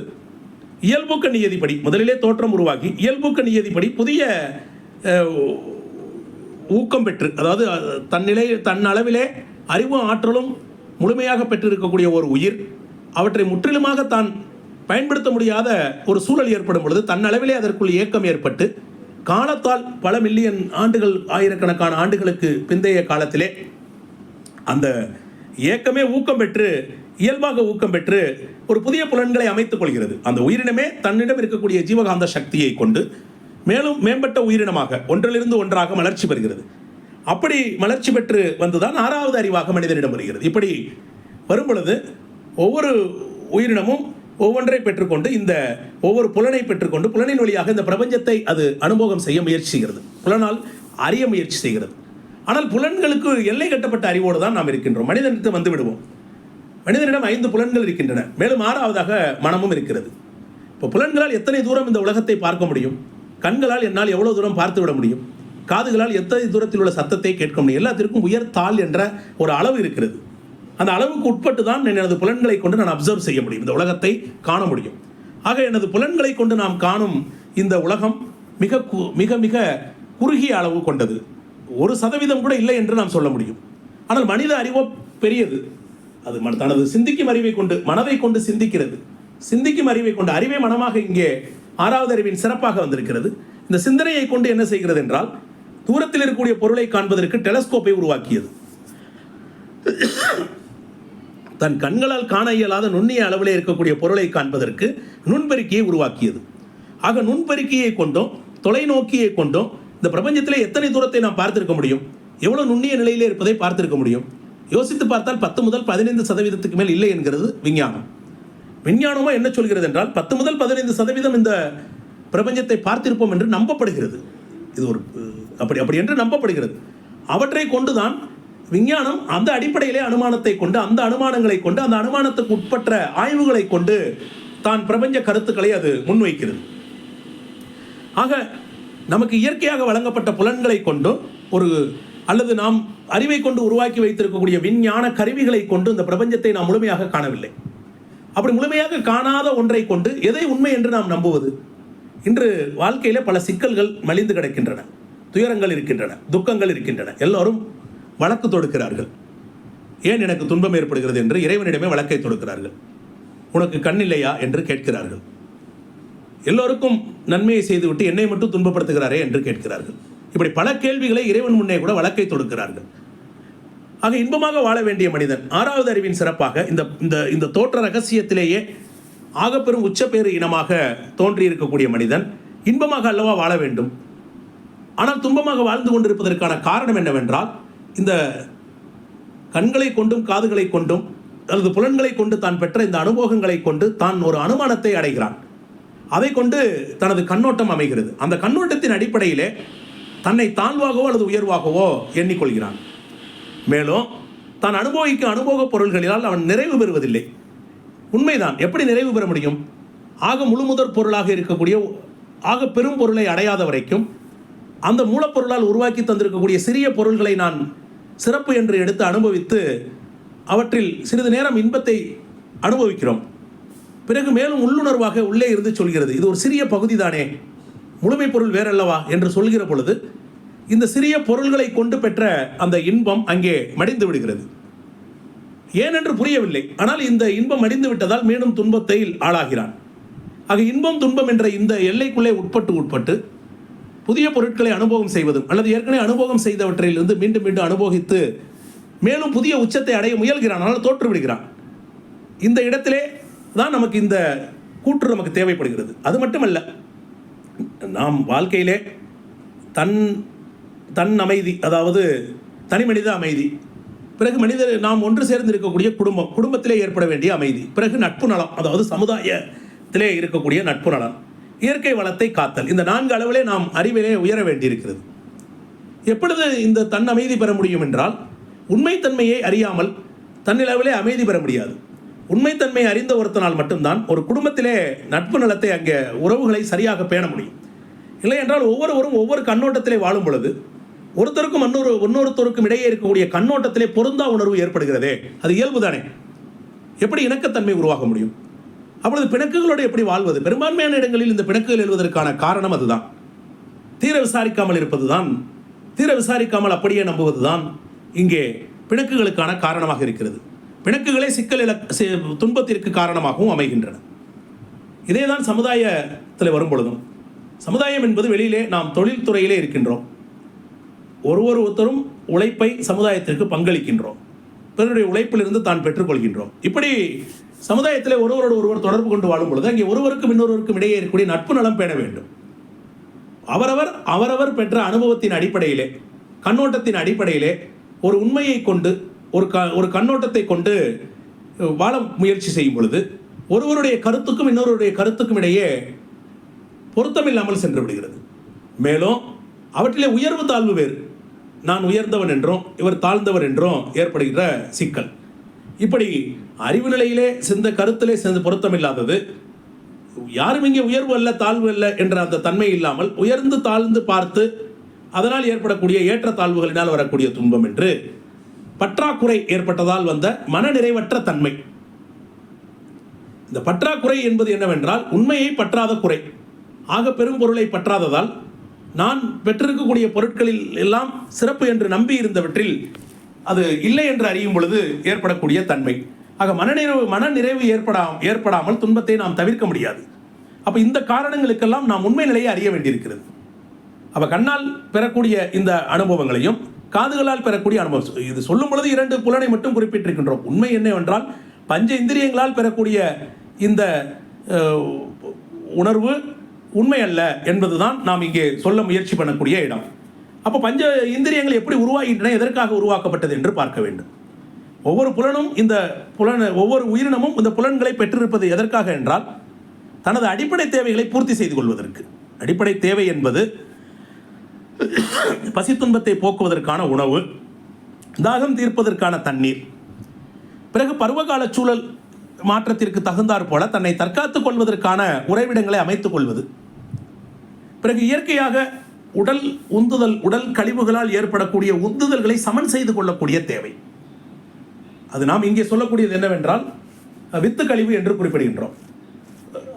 இயல்பூக்க நியதிப்படி முதலிலே தோற்றம் உருவாகி இயல்பூக்க நியதிப்படி புதிய ஊக்கம் பெற்று, அதாவது தன் அளவிலே அறிவும் ஆற்றலும் முழுமையாக பெற்றிருக்கக்கூடிய ஒரு உயிர் அவற்றை முற்றிலுமாக தான் பயன்படுத்த முடியாத ஒரு சூழல் ஏற்படும் பொழுது தன் அளவிலே அதற்குள் இயக்கம் ஏற்பட்டு காலத்தால் பல மில்லியன் ஆண்டுகள், ஆயிரக்கணக்கான ஆண்டுகளுக்கு பிந்தைய காலத்திலே அந்த இயக்கமே ஊக்கம் பெற்று இயல்பாக ஊக்கம் பெற்று ஒரு புதிய புலன்களை அமைத்துக் கொள்கிறது. அந்த உயிரினமே தன்னிடம் இருக்கக்கூடிய ஜீவகாந்த சக்தியை கொண்டு மேலும் மேம்பட்ட உயிரினமாக ஒன்றிலிருந்து ஒன்றாக மலர்ச்சி பெறுகிறது. அப்படி மலர்ச்சி பெற்று வந்துதான் 6வது அறிவாக மனிதனிடம் வருகிறது. இப்படி வரும் பொழுது ஒவ்வொரு உயிரினமும் ஒவ்வொன்றை பெற்றுக்கொண்டு இந்த ஒவ்வொரு புலனை பெற்றுக்கொண்டு புலனின் வழியாக இந்த பிரபஞ்சத்தை அது அனுபவம் செய்ய முயற்சி செய்கிறது, புலனால் அறிய முயற்சி செய்கிறது. ஆனால் புலன்களுக்கு எல்லை கட்டப்பட்ட அறிவோடு தான் நாம் இருக்கின்றோம். மனிதனிடம் வந்து விடுவோம். மனிதனிடம் 5 புலன்கள் இருக்கின்றன. மேலும் 6வதாக மனமும் இருக்கிறது. இப்போ புலன்களால் எத்தனை தூரம் இந்த உலகத்தை பார்க்க முடியும்? கண்களால் என்னால் எவ்வளவு தூரம் பார்த்து விட முடியும்? காதுகளால் எத்தனை தூரத்தில் உள்ள சத்தத்தை கேட்க முடியும்? எல்லாத்திற்கும் உயர் தாழ் என்ற ஒரு அளவு இருக்கிறது. அந்த அளவுக்கு உட்பட்டு தான் எனது புலன்களை கொண்டு நான் அப்சர்வ் செய்ய முடியும், இந்த உலகத்தை காண முடியும். ஆக எனது புலன்களை கொண்டு நாம் காணும் இந்த உலகம் மிக மிக மிக குறுகிய அளவு கொண்டது. 1% கூட இல்லை என்று நாம் சொல்ல முடியும். ஆனால் மனித அறிவோ பெரியது. அது தனது சிந்திக்கும் அறிவை கொண்டு, மனதை கொண்டு சிந்திக்கிறது. சிந்திக்கும் அறிவை கொண்டு, அறிவே மனமாக இங்கே 6வது அறிவின் சிறப்பாக வந்திருக்கிறது. இந்த சிந்தனையை கொண்டு என்ன செய்கிறது என்றால், தூரத்தில் இருக்கக்கூடிய பொருளை காண்பதற்கு டெலஸ்கோப்பை உருவாக்கியது. தன் கண்களால் காண இயலாத நுண்ணிய அளவிலே இருக்கக்கூடிய பொருளை காண்பதற்கு நுண்பெருக்கியை உருவாக்கியது. ஆக நுண்பெருக்கியை கொண்டும் தொலைநோக்கியை கொண்டும் இந்த பிரபஞ்சத்திலே எத்தனை தூரத்தை நாம் பார்த்திருக்க முடியும்? எவ்வளவு நுண்ணிய நிலையிலே இருப்பதை பார்த்திருக்க முடியும்? யோசித்து பார்த்தால் 10 முதல் 15% மேல் இல்லை என்கிறது விஞ்ஞானம். விஞ்ஞானமோ என்ன சொல்கிறது என்றால் 10 முதல் 15% இந்த பிரபஞ்சத்தை பார்த்திருப்போம் என்று நம்பப்படுகிறது. இது ஒரு அப்படி என்று நம்பப்படுகிறது. அவற்றை கொண்டுதான் விஞ்ஞானம் அந்த அடிப்படையிலே அனுமானத்தை கொண்டு, அந்த அனுமானங்களை கொண்டு, அந்த அனுமானத்துக்கு உட்பட்ட ஆய்வுகளை கொண்டு தான் பிரபஞ்ச கருத்துக்களை அது முன்வைக்கிறது. ஆக நமக்கு இயற்கையாக வழங்கப்பட்ட புலன்களை கொண்டு அல்லது நாம் அறிவை கொண்டு உருவாக்கி வைத்திருக்கக்கூடிய விஞ்ஞான கருவிகளை கொண்டு இந்த பிரபஞ்சத்தை நாம் முழுமையாக காணவில்லை. அப்படி முழுமையாக காணாத ஒன்றை கொண்டு எதை உண்மை என்று நாம் நம்புவது? இன்று வாழ்க்கையில் பல சிக்கல்கள் மலிந்து கிடக்கின்றன, துயரங்கள் இருக்கின்றன, துக்கங்கள் இருக்கின்றன. எல்லோரும் வழக்கு தொடுக்கிறார்கள். ஏன் எனக்கு துன்பம் ஏற்படுகிறது என்று இறைவனிடமே வழக்கை தொடுக்கிறார்கள். உனக்கு கண் இல்லையா என்று கேட்கிறார்கள். எல்லோருக்கும் நன்மையை செய்துவிட்டு என்னை மட்டும் துன்பப்படுத்துகிறாரே என்று கேட்கிறார்கள். இப்படி பல கேள்விகளை இறைவன் முன்னே கூட வழக்கை தொடுக்கிறார்கள். ஆக இன்பமாக வாழ வேண்டிய மனிதன் 6வது அறிவின் சிறப்பாக இந்த தோற்ற ரகசியத்திலேயே ஆகப்பெரும் உச்சப்பேறு இனமாக தோன்றியிருக்கக்கூடிய மனிதன் இன்பமாக அல்லவா வாழ வேண்டும். ஆனால் துன்பமாக வாழ்ந்து கொண்டிருப்பதற்கான காரணம் என்னவென்றால், இந்த கண்களை கொண்டும் காதுகளை கொண்டும் அல்லது புலன்களை கொண்டு தான் பெற்ற இந்த அனுபவங்களை கொண்டு தான் ஒரு அனுமானத்தை அடைகிறான். அதை கொண்டு தனது கண்ணோட்டம் அமைகிறது. அந்த கண்ணோட்டத்தின் அடிப்படையிலே தன்னை தாழ்வாகவோ அல்லது உயர்வாகவோ எண்ணிக்கொள்கிறான். மேலும் தான் அனுபவிக்கும் அனுபவ பொருள்களினால் அவன் நிறைவு பெறுவதில்லை. உண்மைதான். எப்படி நிறைவு பெற முடியும்? ஆக முழுமுதற் பொருளாக இருக்கக்கூடிய ஆக பெரும் பொருளை அடையாத வரைக்கும் அந்த மூலப்பொருளால் உருவாக்கி தந்திருக்கக்கூடிய சிறிய பொருள்களை நான் சிறப்பு என்று எடுத்து அனுபவித்து அவற்றில் சிறிது நேரம் இன்பத்தை அனுபவிக்கிறோம். பிறகு மேலும் உள்ளுணர்வாக உள்ளே இருந்து சொல்கிறது, இது ஒரு சிறிய பகுதி தானே, முழுமை பொருள் வேறல்லவா என்று சொல்கிற பொழுது இந்த சிறிய பொருள்களை கொண்டு பெற்ற அந்த இன்பம் அங்கே மடிந்து விடுகிறது. ஏனென்று புரியவில்லை. ஆனால் இந்த இன்பம் மடிந்து விட்டதால் மீண்டும் துன்பத்தை ஆளாகிறான். ஆக இன்பம் துன்பம் என்ற இந்த எல்லைக்குள்ளே உட்பட்டு புதிய பொருட்களை அனுபவம் செய்வதும் அல்லது ஏற்கனவே அனுபவம் செய்தவற்றிலிருந்து மீண்டும் மீண்டும் அனுபவித்து மேலும் புதிய உச்சத்தை அடைய முயல்கிறான், ஆனால் தோற்று விடுகிறான். இந்த இடத்திலே தான் நமக்கு இந்த கூற்று நமக்கு தேவைப்படுகிறது. அது மட்டுமல்ல, நாம் வாழ்க்கையிலே தன் அமைதி, அதாவது தனி மனித அமைதி, பிறகு மனிதர் நாம் ஒன்று சேர்ந்து இருக்கக்கூடிய குடும்பத்திலே ஏற்பட வேண்டிய அமைதி, பிறகு நட்பு நலம், அதாவது சமுதாயத்திலே இருக்கக்கூடிய நட்பு நலம், இயற்கை வளத்தை காத்தல், இந்த 4 அளவிலே நாம் அறிவிலே உயர வேண்டியிருக்கிறது. எப்பொழுது இந்த தன் அமைதி பெற முடியும் என்றால், உண்மைத்தன்மையை அறியாமல் தன்னிலவிலே அமைதி பெற முடியாது. உண்மைத்தன்மையை அறிந்த ஒருத்தனால் மட்டும்தான் ஒரு குடும்பத்திலே நட்பு நலத்தை, அங்கே உறவுகளை சரியாக பேண முடியும். இல்லை என்றால் ஒவ்வொருவரும் ஒவ்வொரு கண்ணோட்டத்திலே வாழும் பொழுது ஒருத்தருக்கும் இன்னொருத்தருக்கும் இடையே இருக்கக்கூடிய கண்ணோட்டத்திலே பொருந்தா உணர்வு ஏற்படுகிறதே, அது இயல்பு தானே. எப்படி இணக்கத்தன்மை உருவாக முடியும்? அப்பொழுது பிணக்குகளோடு எப்படி வாழ்வது? பெரும்பான்மையான இடங்களில் இந்த பிணக்குகள் எழுவதற்கான காரணம் அதுதான். தீர விசாரிக்காமல் இருப்பதுதான், தீர விசாரிக்காமல் அப்படியே நம்புவதுதான் இங்கே பிணக்குகளுக்கான காரணமாக இருக்கிறது. பிணக்குகளே துன்பத்திற்கு காரணமாகவும் அமைகின்றன. இதே தான் சமுதாயத்தில் வரும் பொழுதும், சமுதாயம் என்பது வெளியிலே நாம் தொழில்துறையிலே இருக்கின்றோம், ஒருத்தரும் உழைப்பை சமுதாயத்திற்கு பங்களிக்கின்றோம், பிறருடைய உழைப்பிலிருந்து தான் பெற்றுக்கொள்கின்றோம். இப்படி சமுதாயத்தில் ஒருவரோடு ஒருவர் தொடர்பு கொண்டு வாழும் பொழுது அங்கே ஒருவருக்கும் இன்னொருவருக்கும் இடையே இருக்கக்கூடிய நட்பு நலம் பேண வேண்டும். அவரவர் பெற்ற அனுபவத்தின் அடிப்படையிலே, கண்ணோட்டத்தின் அடிப்படையிலே ஒரு உண்மையை கொண்டு ஒரு கண்ணோட்டத்தை கொண்டு வாழ முயற்சி செய்யும் பொழுது ஒருவருடைய கருத்துக்கும் இன்னொருடைய கருத்துக்கும் இடையே பொருத்தமில்லாமல் சென்று விடுகிறது. மேலும் அவற்றிலே உயர்வு தாழ்வு வேறு, நான் உயர்ந்தவன் என்றும் இவர் தாழ்ந்தவர் என்றும் ஏற்படுகிற சிக்கல். இப்படி அறிவு நிலையிலே கருத்திலே பொருத்தமில்லாதது, யாரும் இங்கே உயர்வு அல்ல தாழ்வு அல்ல என்ற அந்த தன்மை இல்லாமல் உயர்ந்து தாழ்ந்து பார்த்து அதனால் ஏற்படக்கூடிய ஏற்ற தாழ்வுகளினால் வரக்கூடிய துன்பம் என்று பற்றாக்குறை ஏற்பட்டதால் வந்த மனநிறைவற்ற தன்மை. இந்த பற்றாக்குறை என்பது என்னவென்றால் உண்மையை பற்றாத குறை, ஆக பெரும் பொருளை பற்றாததால் நான் பெற்றிருக்கக்கூடிய பொருட்களில் எல்லாம் சிறப்பு என்று நம்பி இருந்தவற்றில் அது இல்லை என்று அறியும் பொழுது ஏற்படக்கூடிய தன்மை. ஆக மனநிறைவு ஏற்படாமல் துன்பத்தை நாம் தவிர்க்க முடியாது. அப்போ இந்த காரணங்களுக்கெல்லாம் நாம் உண்மை நிலையை அறிய வேண்டியிருக்கிறது. அப்போ கண்ணால் பெறக்கூடிய இந்த அனுபவங்களையும் காதுகளால் பெறக்கூடிய அனுபவம், இது சொல்லும் பொழுது 2 புலனை மட்டும் குறிப்பிட்டிருக்கின்றோம். உண்மை என்னவென்றால் பஞ்ச இந்திரியங்களால் பெறக்கூடிய இந்த உணர்வு உண்மை அல்ல என்பதுதான் நாம் இங்கே சொல்ல முயற்சி பண்ணக்கூடிய இடம். அப்போ பஞ்ச இந்திரியங்கள் எப்படி உருவாகின்றன, எதற்காக உருவாக்கப்பட்டது என்று பார்க்க வேண்டும். ஒவ்வொரு உயிரினமும் இந்த புலன்களை பெற்றிருப்பது எதற்காக என்றால் தனது அடிப்படை தேவைகளை பூர்த்தி செய்து கொள்வதற்கு. அடிப்படை தேவை என்பது பசி துன்பத்தை போக்குவதற்கான உணவு, தாகம் தீர்ப்பதற்கான தண்ணீர், பிறகு பருவகால சூழல் மாற்றத்திற்கு தகுந்தாற் போல தன்னை தற்காத்துக் கொள்வதற்கான உறைவிடங்களை அமைத்துக் கொள்வது, பிறகு இயற்கையாக உடல் கழிவுகளால் ஏற்படக்கூடிய உந்துதல்களை சமன் செய்து கொள்ளக்கூடிய தேவை. அது நாம் இங்கே சொல்லக்கூடியது என்னவென்றால் வித்து கழிவு என்று குறிப்பிடுகின்றோம்.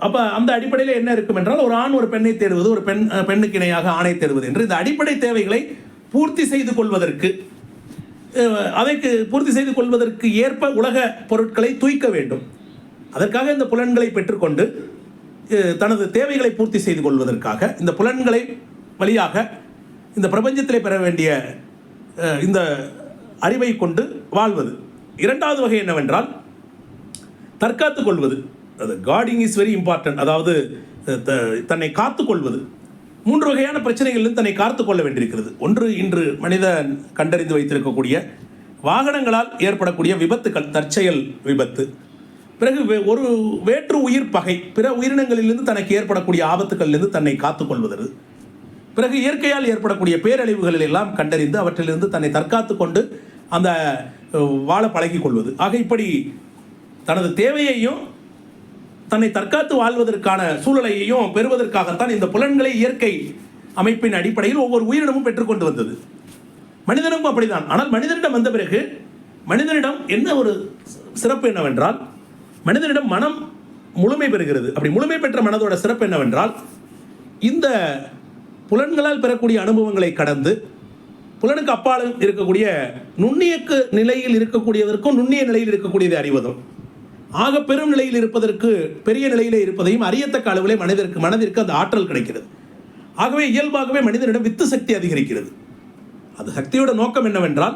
அப்போ அந்த அடிப்படையில் என்ன இருக்கும் என்றால் ஒரு ஆண் ஒரு பெண்ணை தேடுவது, ஒரு பெண்ணுக்கு இணையாக ஆணை தேடுவது என்று இந்த அடிப்படை தேவைகளை பூர்த்தி செய்து கொள்வதற்கு, அதற்கு பூர்த்தி செய்து கொள்வதற்கு ஏற்ப உலக பொருட்களை தூய்க்க வேண்டும். அதற்காக இந்த புலன்களை பெற்றுக்கொண்டு தனது தேவைகளை பூர்த்தி செய்து கொள்வதற்காக இந்த புலன்களை வழியாக இந்த பிரபஞ்சத்திலே பெற வேண்டிய இந்த அறிவை கொண்டு வாழ்வது. 2வது வகை என்னவென்றால் தற்காத்துக் கொள்வது. அது கார்டிங் இஸ் வெரி இம்பார்ட்டன்ட், அதாவது தன்னை காத்துக்கொள்வது. 3 வகையான பிரச்சனைகளிலும் தன்னை காத்துக்கொள்ள வேண்டியிருக்கிறது. ஒன்று, இன்று மனிதன் கண்டறிந்து வைத்திருக்கக்கூடிய வாகனங்களால் ஏற்படக்கூடிய விபத்துக்கள், தற்செயல் விபத்து. பிறகு ஒரு வேற்று உயிர் பகை, பிற உயிரினங்களிலிருந்து தனக்கு ஏற்படக்கூடிய ஆபத்துக்களிலிருந்து தன்னை காத்துக்கொள்வது. பிறகு இயற்கையால் ஏற்படக்கூடிய பேரழிவுகளில் எல்லாம் கண்டறிந்து அவற்றிலிருந்து தன்னை தற்காத்து கொண்டு அந்த வாழ பழகி கொள்வது. ஆக இப்படி தனது தேவையையும் தன்னை தற்காத்து வாழ்வதற்கான சூழலையையும் பெறுவதற்காகத்தான் இந்த புலன்களை இயற்கை அமைப்பின் அடிப்படையில் ஒவ்வொரு உயிரினமும் பெற்றுக்கொண்டு வந்தது. மனிதனும் அப்படிதான். ஆனால் மனிதனிடம் வந்த பிறகு மனிதனிடம் என்ன ஒரு சிறப்பு என்னவென்றால் மனிதனிடம் மனம் முழுமை பெறுகிறது. அப்படி முழுமை பெற்ற மனதோட சிறப்பு என்னவென்றால் இந்த புலன்களால் பெறக்கூடிய அனுபவங்களை கடந்து புலனுக்கு அப்பால் இருக்கக்கூடிய நுண்ணியக்கு நிலையில் இருக்கக்கூடியதற்கும் நுண்ணிய நிலையில் இருக்கக்கூடியதை அறிவதும், ஆக பெரும் நிலையில் இருப்பதற்கு பெரிய நிலையிலே இருப்பதையும் அறியத்தக்க அளவிலே மனதிற்கு அந்த ஆற்றல் கிடைக்கிறது. ஆகவே இயல்பாகவே மனிதனிடம் வித்து சக்தி அதிகரிக்கிறது. அது சக்தியோட நோக்கம் என்னவென்றால்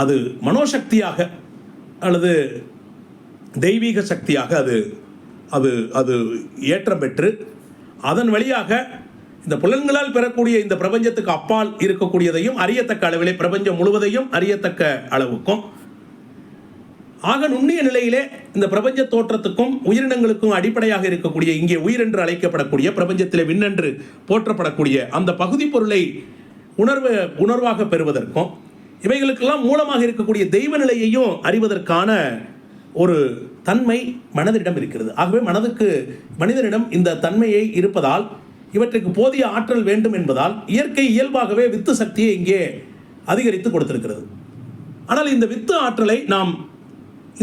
அது மனோசக்தியாக அல்லது தெய்வீக சக்தியாக அது அது அது ஏற்றம் பெற்று அதன் வழியாக இந்த புலன்களால் பெறக்கூடிய இந்த பிரபஞ்சத்துக்கு அப்பால் இருக்கக்கூடியதையும் அறியத்தக்க அளவிலே, பிரபஞ்சம் முழுவதையும் அறியத்தக்க அளவுக்கும், ஆக நுண்ணிய நிலையிலே இந்த பிரபஞ்ச தோற்றத்துக்கும் உயிரினங்களுக்கும் அடிப்படையாக இருக்கக்கூடிய, இங்கே உயிர் என்று அழைக்கப்படக்கூடிய, பிரபஞ்சத்திலே விண்ணென்று போற்றப்படக்கூடிய அந்த பகுதி பொருளை உணர்வாக பெறுவதற்கும், இவைகளுக்கெல்லாம் மூலமாக இருக்கக்கூடிய தெய்வ நிலையையும் அறிவதற்கான ஒரு தன்மை மனதிடம் இருக்கிறது. ஆகவே மனிதனிடம் இந்த தன்மையை இருப்பதால், இவற்றுக்கு போதிய ஆற்றல் வேண்டும் என்பதால் இயற்கை இயல்பாகவே வித்து சக்தியை இங்கே அதிகரித்து கொடுத்திருக்கிறது. ஆனால் இந்த வித்து ஆற்றலை நாம்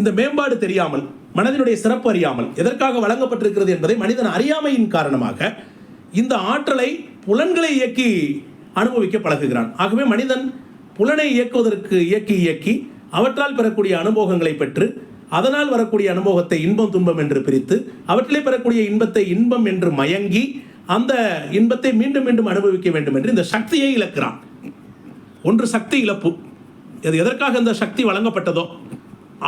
இந்த மேம்பாடு தெரியாமல், மனதினுடைய சிறப்பு அறியாமல், எதற்காக வழங்கப்பட்டிருக்கிறது என்பதை மனிதன் அறியாமையின் காரணமாக இந்த ஆற்றலை புலன்களை இயக்கி அனுபவிக்க பழகுகிறான். ஆகவே மனிதன் புலனை இயக்குவதற்கு இயக்கி அவற்றால் பெறக்கூடிய அனுபவங்களை பெற்று, அதனால் வரக்கூடிய அனுபவத்தை இன்பம் துன்பம் என்று பிரித்து, அவற்றிலே பெறக்கூடிய இன்பத்தை இன்பம் என்று மயங்கி அந்த இன்பத்தை மீண்டும் மீண்டும் அனுபவிக்க வேண்டும் என்று இந்த சக்தியை இழக்கிறான். ஒன்று சக்தி இழப்பு. அது எதற்காக இந்த சக்தி வழங்கப்பட்டதோ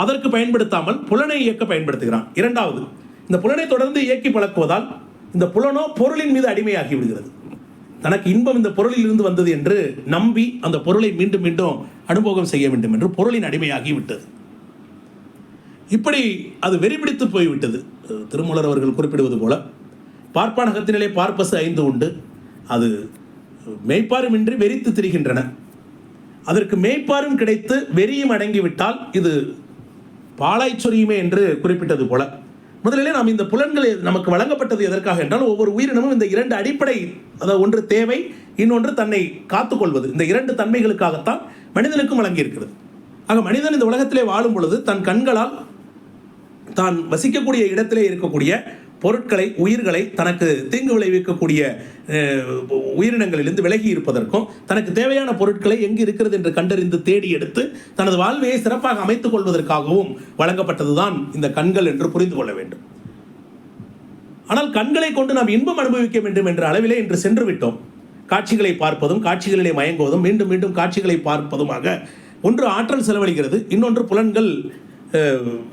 அதற்கு பயன்படுத்தாமல் புலனை இயக்க பயன்படுத்துகிறான். இரண்டாவது, இந்த புலனை தொடர்ந்து இயக்கி பழக்குவதால் இந்த புலனோ பொருளின் மீது அடிமையாகி விடுகிறது. தனக்கு இன்பம் இந்த பொருளில் இருந்து வந்தது என்று நம்பி அந்த பொருளை மீண்டும் மீண்டும் அனுபவம் செய்ய வேண்டும் என்று பொருளின் அடிமையாகி விட்டது. இப்படி அது வெறிபிடித்து போய்விட்டது. திருமூலர் அவர்கள் குறிப்பிடுவது போல, பார்ப்பானகத்தினிலே பார்ப்பசு 5 உண்டு, அது மெய்ப்பாருமின்றி வெறித்து திரிகின்றன. அதற்கு மெய்ப்பாரும் கிடைத்து வெறியும் அடங்கிவிட்டால் இது பாலாய் சொரியுமே என்று குறிப்பிட்டது போல, முதலிலே நாம் இந்த புலன்களை நமக்கு வழங்கப்பட்டது எதற்காக என்றால், ஒவ்வொரு உயிரினமும் இந்த 2 அடிப்படை, அதாவது ஒன்று தேவை, இன்னொன்று தன்னை காத்துக்கொள்வது, இந்த 2 தன்மைகளுக்காகத்தான் மனிதனுக்கும் வழங்கியிருக்கிறது. ஆக மனிதன் இந்த உலகத்திலே வாழும் பொழுது தன் கண்களால் தான் வசிக்கக்கூடிய இடத்திலே இருக்கக்கூடிய பொருட்களை, உயிர்களை, தனக்கு தீங்கு விளைவிக்கக்கூடிய உயிரினங்களிலிருந்து விலகி இருப்பதற்கும், தனக்கு தேவையான பொருட்களை எங்கு இருக்கிறது என்று கண்டறிந்து தேடி எடுத்து தனது வாழ்வையை சிறப்பாக அமைத்துக் கொள்வதற்காகவும் வழங்கப்பட்டதுதான் இந்த கண்கள் என்று புரிந்து கொள்ள வேண்டும். ஆனால் கண்களை கொண்டு நாம் இன்பம் அனுபவிக்க வேண்டும் என்ற அளவிலே இன்று சென்று விட்டோம். காட்சிகளை பார்ப்பதும், காட்சிகளிலே மயங்குவதும், மீண்டும் மீண்டும் காட்சிகளை பார்ப்பதுமாக ஒன்று ஆற்றல் செலவழிகிறது, இன்னொன்று புலன்கள்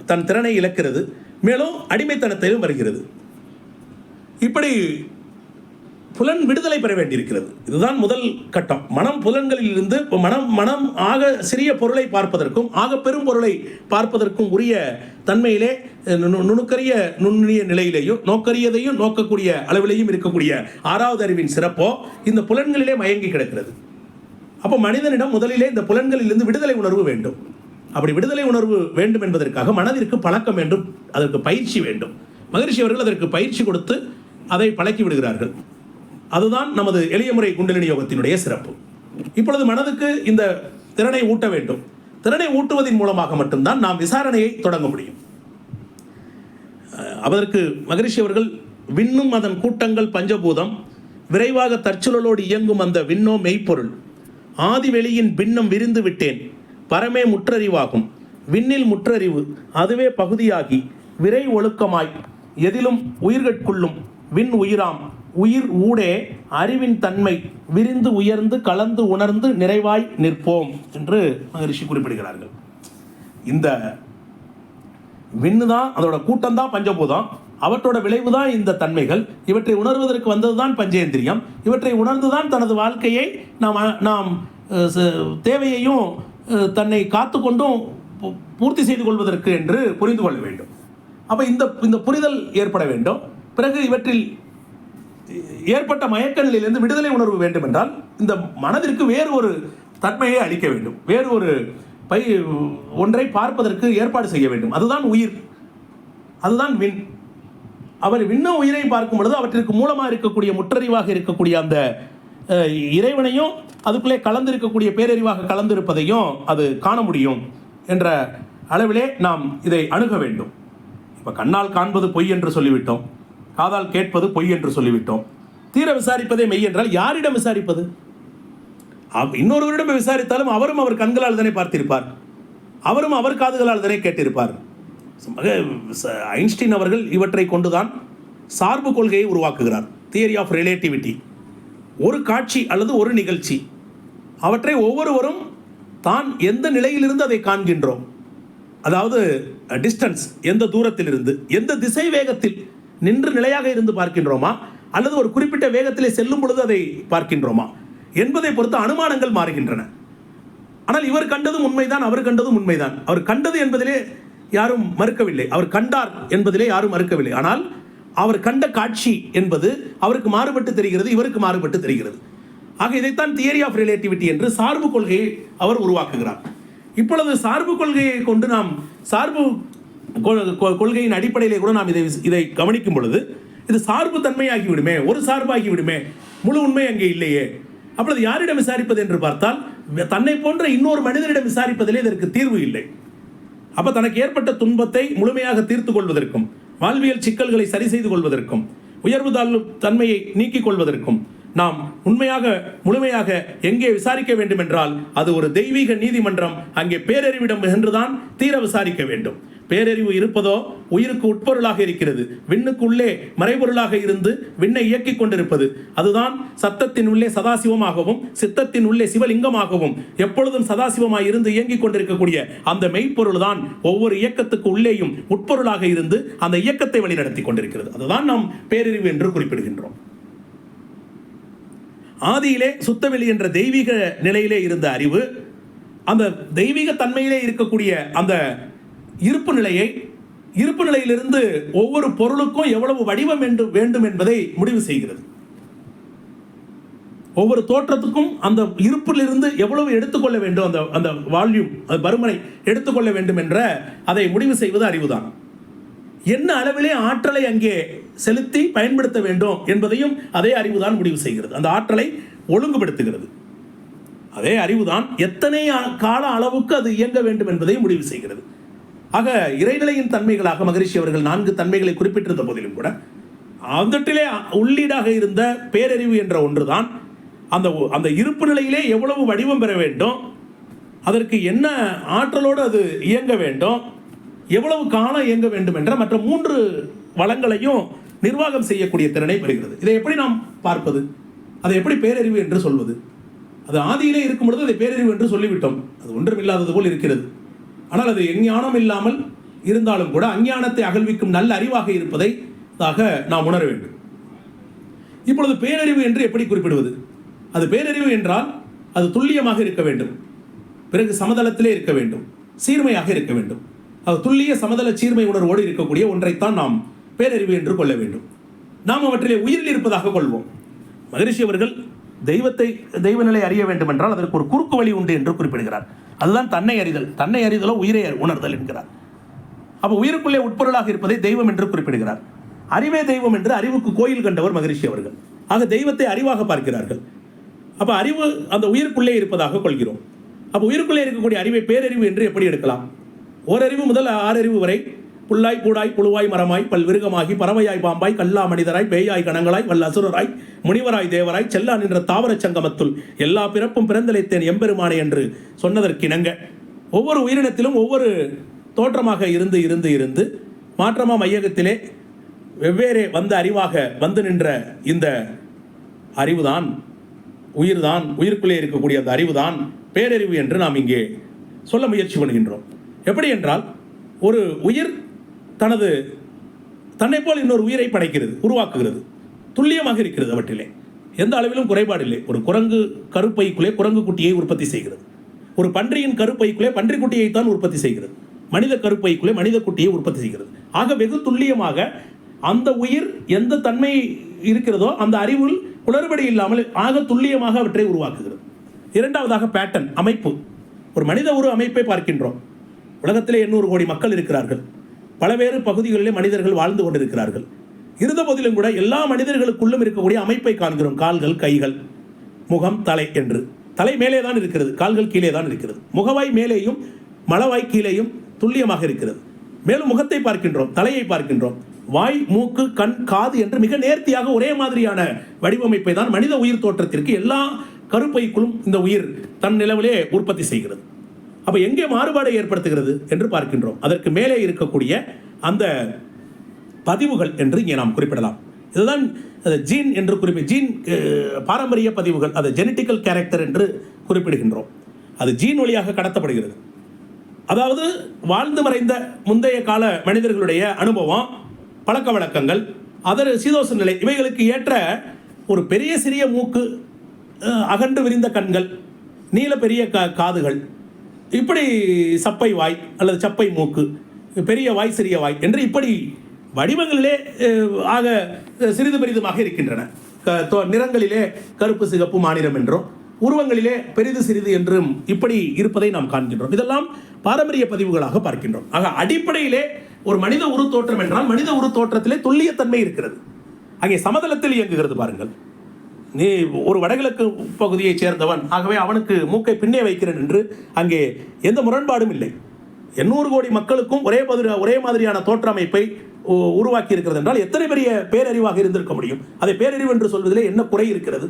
தன் திறனை இழக்கிறது, மேலும் அடிமைத்தனத்திலும் வருகிறது. இப்படி புலன் விடுதலை பெற வேண்டியிருக்கிறது. இதுதான் முதல் கட்டம். மனம் புலன்களில் இருந்து மனம் ஆக சிறிய பொருளை பார்ப்பதற்கும் ஆக பெரும் பொருளை பார்ப்பதற்கும் உரிய தன்மையிலே நுணுக்கரிய நுண்ணிய நிலையிலேயும் நோக்கரியதையும் நோக்கக்கூடிய அளவிலேயும் இருக்கக்கூடிய 6வது அறிவின் சிறப்போ இந்த புலன்களிலே மயங்கி கிடக்கிறது. அப்போ மனிதனிடம் முதலிலே இந்த புலன்களிலிருந்து விடுதலை உணர்வு வேண்டும். அப்படி விடுதலை உணர்வு வேண்டும் என்பதற்காக மனதிற்கு பழக்கம் வேண்டும், அதற்கு பயிற்சி வேண்டும். மகரிஷி அவர்கள் அதற்கு பயிற்சி கொடுத்து அதை பழக்கி விடுகிறார்கள். அதுதான் நமது எளிய முறை குண்டலினி யோகத்தினுடைய சிறப்பு. இப்பொழுது மனதுக்கு இந்த திறனை ஊட்ட வேண்டும். திறனை ஊட்டுவதன் மூலமாக மட்டும்தான் நாம் விசாரணையை தொடங்க முடியும். அதற்கு மகரிஷி அவர்கள், விண்ணும் அதன் கூட்டங்கள் பஞ்சபூதம், விரைவாக தற்சுழலோடு இயங்கும் அந்த விண்ணோ மெய்ப்பொருள், ஆதிவெளியின் பின்னம் விரிந்து விட்டேன், பரமே முற்றறிவாகும், விண்ணில் முற்றறிவு அதுவே பகுதியாகி, விரை ஒழுக்கமாய் எதிலும் உயிர்கட்குள்ளும் விண் உயிராம், உயிர் ஊடே அறிவின் தன்மை விரிந்து உயர்ந்து கலந்து உணர்ந்து நிறைவாய் நிற்போம் என்று மகரிஷி குறிப்பிடுகிறார்கள். இந்த விண்ணு தான், அதோட கூட்டம் தான் பஞ்சபூதம், அவற்றோட விளைவு தான் இந்த தன்மைகள். இவற்றை உணர்வதற்கு வந்தது தான் பஞ்சேந்திரியம். இவற்றை உணர்ந்துதான் தனது வாழ்க்கையை நாம் தேவையையும் தன்னை காத்து கொண்டும் பூர்த்தி செய்து கொள்வதற்கு என்று புரிந்து கொள்ள வேண்டும். அப்போ இந்த புரிதல் ஏற்பட வேண்டும். பிறகு இவற்றில் ஏற்பட்ட மயக்க நிலையிலிருந்து விடுதலை உணர்வு வேண்டும் என்றால் இந்த மனதிற்கு வேறு ஒரு தன்மையை அளிக்க வேண்டும், வேறு ஒரு ஒன்றை பார்ப்பதற்கு ஏற்பாடு செய்ய வேண்டும். அதுதான் உயிர், அதுதான் விண். அவர் விண்ணும் உயிரை பார்க்கும் பொழுது அவற்றிற்கு மூலமாக இருக்கக்கூடிய முற்றறிவாக இருக்கக்கூடிய அந்த இறைவனையும் அதுக்குள்ளே கலந்திருக்கக்கூடிய பேரறிவாக கலந்திருப்பதையும் அது காண முடியும் என்ற அளவிலே நாம் இதை அணுக வேண்டும். இப்போ கண்ணால் காண்பது பொய் என்று சொல்லிவிட்டோம், காதால் கேட்பது பொய் என்று சொல்லிவிட்டோம். தீர விசாரிப்பதே மெய் என்றால் யாரிடம் விசாரிப்பது? இன்னொருவரிடம் விசாரித்தாலும் அவரும் அவர் கண்களால் தானே பார்த்திருப்பார், அவரும் அவர் காதுகளால் தானே கேட்டிருப்பார். ஐன்ஸ்டீன் அவர்கள் இவற்றை கொண்டுதான் சார்பு கொள்கையை உருவாக்குகிறார், தியரி ஆஃப் ரிலேட்டிவிட்டி. ஒரு காட்சி அல்லது ஒரு நிகழ்ச்சி, அவற்றை ஒவ்வொருவரும் தான் எந்த நிலையிலிருந்து அதை காண்கின்றோம், அதாவது டிஸ்டன்ஸ், எந்த தூரத்தில் இருந்து, எந்த திசை வேகத்தில் நின்று நிலையாக இருந்து பார்க்கின்றோமா, அல்லது ஒரு குறிப்பிட்ட வேகத்திலே செல்லும் பொழுது அதை பார்க்கின்றோமா என்பதை பொறுத்து அனுமானங்கள் மாறுகின்றன. ஆனால் இவர் கண்டதும் உண்மைதான், அவர் கண்டதும் உண்மைதான். அவர் கண்டது என்பதிலே யாரும் மறுக்கவில்லை, அவர் கண்டார் என்பதிலே யாரும் மறுக்கவில்லை. ஆனால் அவர் கண்ட காட்சி என்பது அவருக்கு மாறுபட்டு தெரிகிறது, இவருக்கு மாறுபட்டு தெரிகிறது. ஆக இதைத்தான் தியரி ஆஃப் ரிலேட்டிவிட்டி என்று சார்பு கொள்கையை அவர் உருவாக்குகிறார். இப்பொழுது சார்பு கொள்கையை கொண்டு நாம் சார்பு கொள்கையின் அடிப்படையிலே கூட நாம் இதை கவனிக்கும் பொழுது இது சார்பு தன்மையாகிவிடுமே, ஒரு சார்பாகிவிடுமே, முழு உண்மை அங்கே இல்லையே. அப்பொழுது யாரிடம் விசாரிப்பது என்று பார்த்தால் தன்னை போன்ற இன்னொரு மனிதரிடம் விசாரிப்பதிலே இதற்கு தீர்வு இல்லை. அப்போ தனக்கு ஏற்பட்ட துன்பத்தை முழுமையாக தீர்த்து கொள்வதற்கும், வாழ்வியல் சிக்கல்களை சரி செய்து கொள்வதற்கும், உயர்வு தாழ்வு தன்மையை நீக்கிக் கொள்வதற்கும் நாம் உண்மையாக முழுமையாக எங்கே விசாரிக்க வேண்டும் என்றால் அது ஒரு தெய்வீக நீதிமன்றம், அங்கே பேரறிவிடம் என்றுதான் தீர விசாரிக்க வேண்டும். பேரறிவு இருப்பதோ உயிருக்கு உட்பொருளாக இருக்கிறது, விண்ணுக்குள்ளே மறைபொருளாக இருந்து விண்ணை இயக்கிக் கொண்டிருப்பது. அதுதான் சத்தத்தின் உள்ளே சதாசிவமாகவும் சித்தத்தின் உள்ளே சிவலிங்கமாகவும் எப்பொழுதும் சதாசிவமாய் இருந்து இயங்கிக் கொண்டிருக்கக்கூடிய அந்த மெய்ப்பொருள் தான் ஒவ்வொரு இயக்கத்துக்கு உள்ளேயும் உட்பொருளாக இருந்து அந்த இயக்கத்தை வழிநடத்தி கொண்டிருக்கிறது. அதுதான் நாம் பேரறிவு என்று குறிப்பிடுகின்றோம். ஆதியிலே சுத்தவெளி என்ற தெய்வீக நிலையிலே இருந்த அறிவு அந்த தெய்வீக தன்மையிலே இருக்கக்கூடிய அந்த இருப்பு நிலையிலிருந்து ஒவ்வொரு பொருளுக்கும் எவ்வளவு வடிவம் வேண்டும் என்பதை முடிவு செய்கிறது. ஒவ்வொரு தோற்றத்துக்கும் அந்த இருப்பிலிருந்து எவ்வளவு எடுத்துக்கொள்ள வேண்டும், அந்த வால்யூம், பருமனை எடுத்துக்கொள்ள வேண்டும் என்ற அதை முடிவு செய்வது அறிவுதான். என்ன அளவிலே ஆற்றலை அங்கே செலுத்தி பயன்படுத்த வேண்டும் என்பதையும் அதே அறிவுதான் முடிவு செய்கிறது. அந்த ஆற்றலை ஒழுங்குபடுத்துகிறது. அதே அறிவுதான் எத்தனை கால அளவுக்கு அது இயங்க வேண்டும் என்பதையும் முடிவு செய்கிறது. ஆக இறைநிலையின் தன்மைகளாக மகரிஷி அவர்கள் 4 தன்மைகளை குறிப்பிட்டிருந்த போதிலும் கூட அதட்டிலே உள்ளீடாக இருந்த பேரறிவு என்ற ஒன்றுதான் அந்த இருப்பு நிலையிலே எவ்வளவு வடிவம் பெற வேண்டும், அதற்கு என்ன ஆற்றலோடு அது இயங்க வேண்டும், எவ்வளவு காலம் இயங்க வேண்டும் என்ற மற்ற 3 வளங்களையும் நிர்வாகம் செய்யக்கூடிய திறனை பெறுகிறது. இதை எப்படி நாம் பார்ப்பது, அதை எப்படி பேரறிவு என்று சொல்வது? அது ஆதியிலே இருக்கும் பொழுது அதை பேரறிவு என்று சொல்லிவிட்டோம், அது ஒன்றுமில்லாதது போல் இருக்கிறது. ஆனால் அது எஞ்ஞானம் இல்லாமல் இருந்தாலும் கூட அஞ்ஞானத்தை அகழ்விக்கும் நல்ல அறிவாக இருப்பதை நாம் உணர வேண்டும். இப்பொழுது பேரறிவு என்று எப்படி குறிப்பிடுவது? அது பேரறிவு என்றால் அது துல்லியமாக இருக்க வேண்டும், பிறகு சமதளத்திலே இருக்க வேண்டும், சீர்மையாக இருக்க வேண்டும். அது துல்லிய சமதள சீர்மை உணர்வோடு இருக்கக்கூடிய ஒன்றைத்தான் நாம் பேரறிவு என்று கொள்ள வேண்டும். நாம் அவற்றிலே உயிரில் இருப்பதாக கொள்வோம். மகரிஷி அவர்கள் தெய்வ நிலை அறிய வேண்டும் என்றால் அதற்கு ஒரு குறுக்கு வழி உண்டு என்று குறிப்பிடுகிறார். அதுதான் தன்னை அறிதல். தன்னை அறிதலோ உயிரை உணர்தல் என்கிறார். அப்போ உயிருக்குள்ளே உட்பொருளாக இருப்பதை தெய்வம் என்று குறிப்பிடுகிறார். அறிவே தெய்வம் என்று அறிவுக்கு கோயில் கண்டவர் மகரிஷி அவர்கள். ஆக தெய்வத்தை அறிவாக பார்க்கிறார்கள். அப்போ அறிவு அந்த உயிருக்குள்ளே இருப்பதாக கொள்கிறோம். அப்போ உயிருக்குள்ளே இருக்கக்கூடிய அறிவை பேரறிவு என்று எப்படி எடுக்கலாம்? ஓரறிவு முதல் 6 அறிவு வரை புல்லாய் பூடாய் புழுவாய் மரமாய் பல்விருகமாகி பறவையாய் பாம்பாய் கல்லா மனிதராய் பேயாய் கணங்களாய் வல்ல அசுரராய் முனிவராய் தேவராய் செல்லா நின்ற தாவர சங்கமத்துள் எல்லா பிறப்பும் பிறந்தளித்தேன் எம்பெருமானே என்று சொன்னதற்கிணங்க ஒவ்வொரு உயிரினத்திலும் ஒவ்வொரு தோற்றமாக இருந்து மாற்றமா மையகத்திலே வெவ்வேறு வந்த அறிவாக வந்து நின்ற இந்த அறிவுதான் உயிர்தான், உயிருக்குள்ளே இருக்கக்கூடிய அந்த அறிவுதான் பேரறிவு என்று நாம் இங்கே சொல்ல முயற்சி பண்ணுகின்றோம். எப்படி என்றால் ஒரு உயிர் தன்னை போல் இன்னொரு உயிரை படைக்கிறது, உருவாக்குகிறது, துல்லியமாக இருக்கிறது, அவற்றிலே எந்த அளவிலும் குறைபாடு இல்லை. ஒரு குரங்கு கருப்பைக்குள்ளே குரங்கு குட்டியை உற்பத்தி செய்கிறது, ஒரு பன்றியின் கருப்பைக்குள்ளே பன்றி குட்டியைத்தான் உற்பத்தி செய்கிறது, மனித கருப்பைக்குள்ளே மனித குட்டியை உற்பத்தி செய்கிறது. ஆக வெகு துல்லியமாக அந்த உயிர் எந்த தன்மை இருக்கிறதோ அந்த அறிவில் குளறுபடி இல்லாமல் ஆக துல்லியமாக அவற்றை உருவாக்குகிறது. இரண்டாவதாக பேட்டர்ன், அமைப்பு. ஒரு மனித ஒரு அமைப்பை பார்க்கின்றோம். உலகத்திலே 800 கோடி மக்கள் இருக்கிறார்கள். பலவேறு பகுதிகளிலே மனிதர்கள் வாழ்ந்து கொண்டிருக்கிறார்கள். இருந்த போதிலும் கூட எல்லா மனிதர்களுக்குள்ளும் இருக்கக்கூடிய அமைப்பை காண்கிறோம். கால்கள், கைகள், முகம், தலை என்று. தலை மேலே தான் இருக்கிறது, கால்கள் கீழே தான் இருக்கிறது. முகவாய் மேலேயும் மலவாய் கீழேயும் துல்லியமாக இருக்கிறது. மேலும் முகத்தை பார்க்கின்றோம், தலையை பார்க்கின்றோம். வாய், மூக்கு, கண், காது என்று மிக நேர்த்தியாக ஒரே மாதிரியான வடிவமைப்பை தான் மனித உயிர் தோற்றத்திற்கு எல்லா கருப்பைக்குள்ளும் இந்த உயிர் தன் நிலவிலே உற்பத்தி செய்கிறது. அப்போ எங்கே மாறுபாடை ஏற்படுத்துகிறது என்று பார்க்கின்றோம். அதற்கு மேலே இருக்கக்கூடிய அந்த பதிவுகள் என்று இங்கே நாம் குறிப்பிடலாம். இதுதான் ஜீன் என்று ஜீன் பாரம்பரிய பதிவுகள், அதை ஜெனட்டிக்கல் கேரக்டர் என்று குறிப்பிடுகின்றோம். அது ஜீன் வழியாக கடத்தப்படுகிறது. அதாவது வாழ்ந்து மறைந்த முந்தைய கால மனிதர்களுடைய அனுபவம், பழக்க வழக்கங்கள், அதர் சீதோஷ நிலை, இவைகளுக்கு ஏற்ற ஒரு பெரிய சிறிய மூக்கு, அகன்று விரிந்த கண்கள், நீல பெரிய காதுகள், இப்படி சப்பை வாய் அல்லது சப்பை மூக்கு, பெரிய வாய் சிறிய வாய் என்று இப்படி வடிவங்களிலே ஆக சிறிது பெரிதுமாக இருக்கின்றன. நிறங்களிலே கருப்பு சிகப்பு மாநிறம் என்றும், உருவங்களிலே பெரிது சிறிது என்றும் இப்படி இருப்பதை நாம் காண்கின்றோம். இதெல்லாம் பாரம்பரிய பதிவுகளாக பார்க்கின்றோம். ஆக அடிப்படையிலே ஒரு மனித உரு தோற்றம் என்றால் மனித உரு தோற்றத்திலே துல்லியத்தன்மை இருக்கிறது. அங்கே சமதளத்தில் இயங்குகிறது. பாருங்கள், நீ ஒரு வடகிழக்கு பகுதியைச் சேர்ந்தவன், ஆகவே அவனுக்கு மூக்கை பின்னே வைக்கிறேன் என்று அங்கே எந்த முரண்பாடும் இல்லை. 800 கோடி மக்களுக்கும் ஒரே மாதிரியான தோற்ற அமைப்பை உருவாக்கி இருக்கிறது என்றால் எத்தனை பெரிய பேரறிவாக இருந்திருக்க முடியும்? அதை பேரறிவு என்று சொல்வதிலே என்ன குறை இருக்கிறது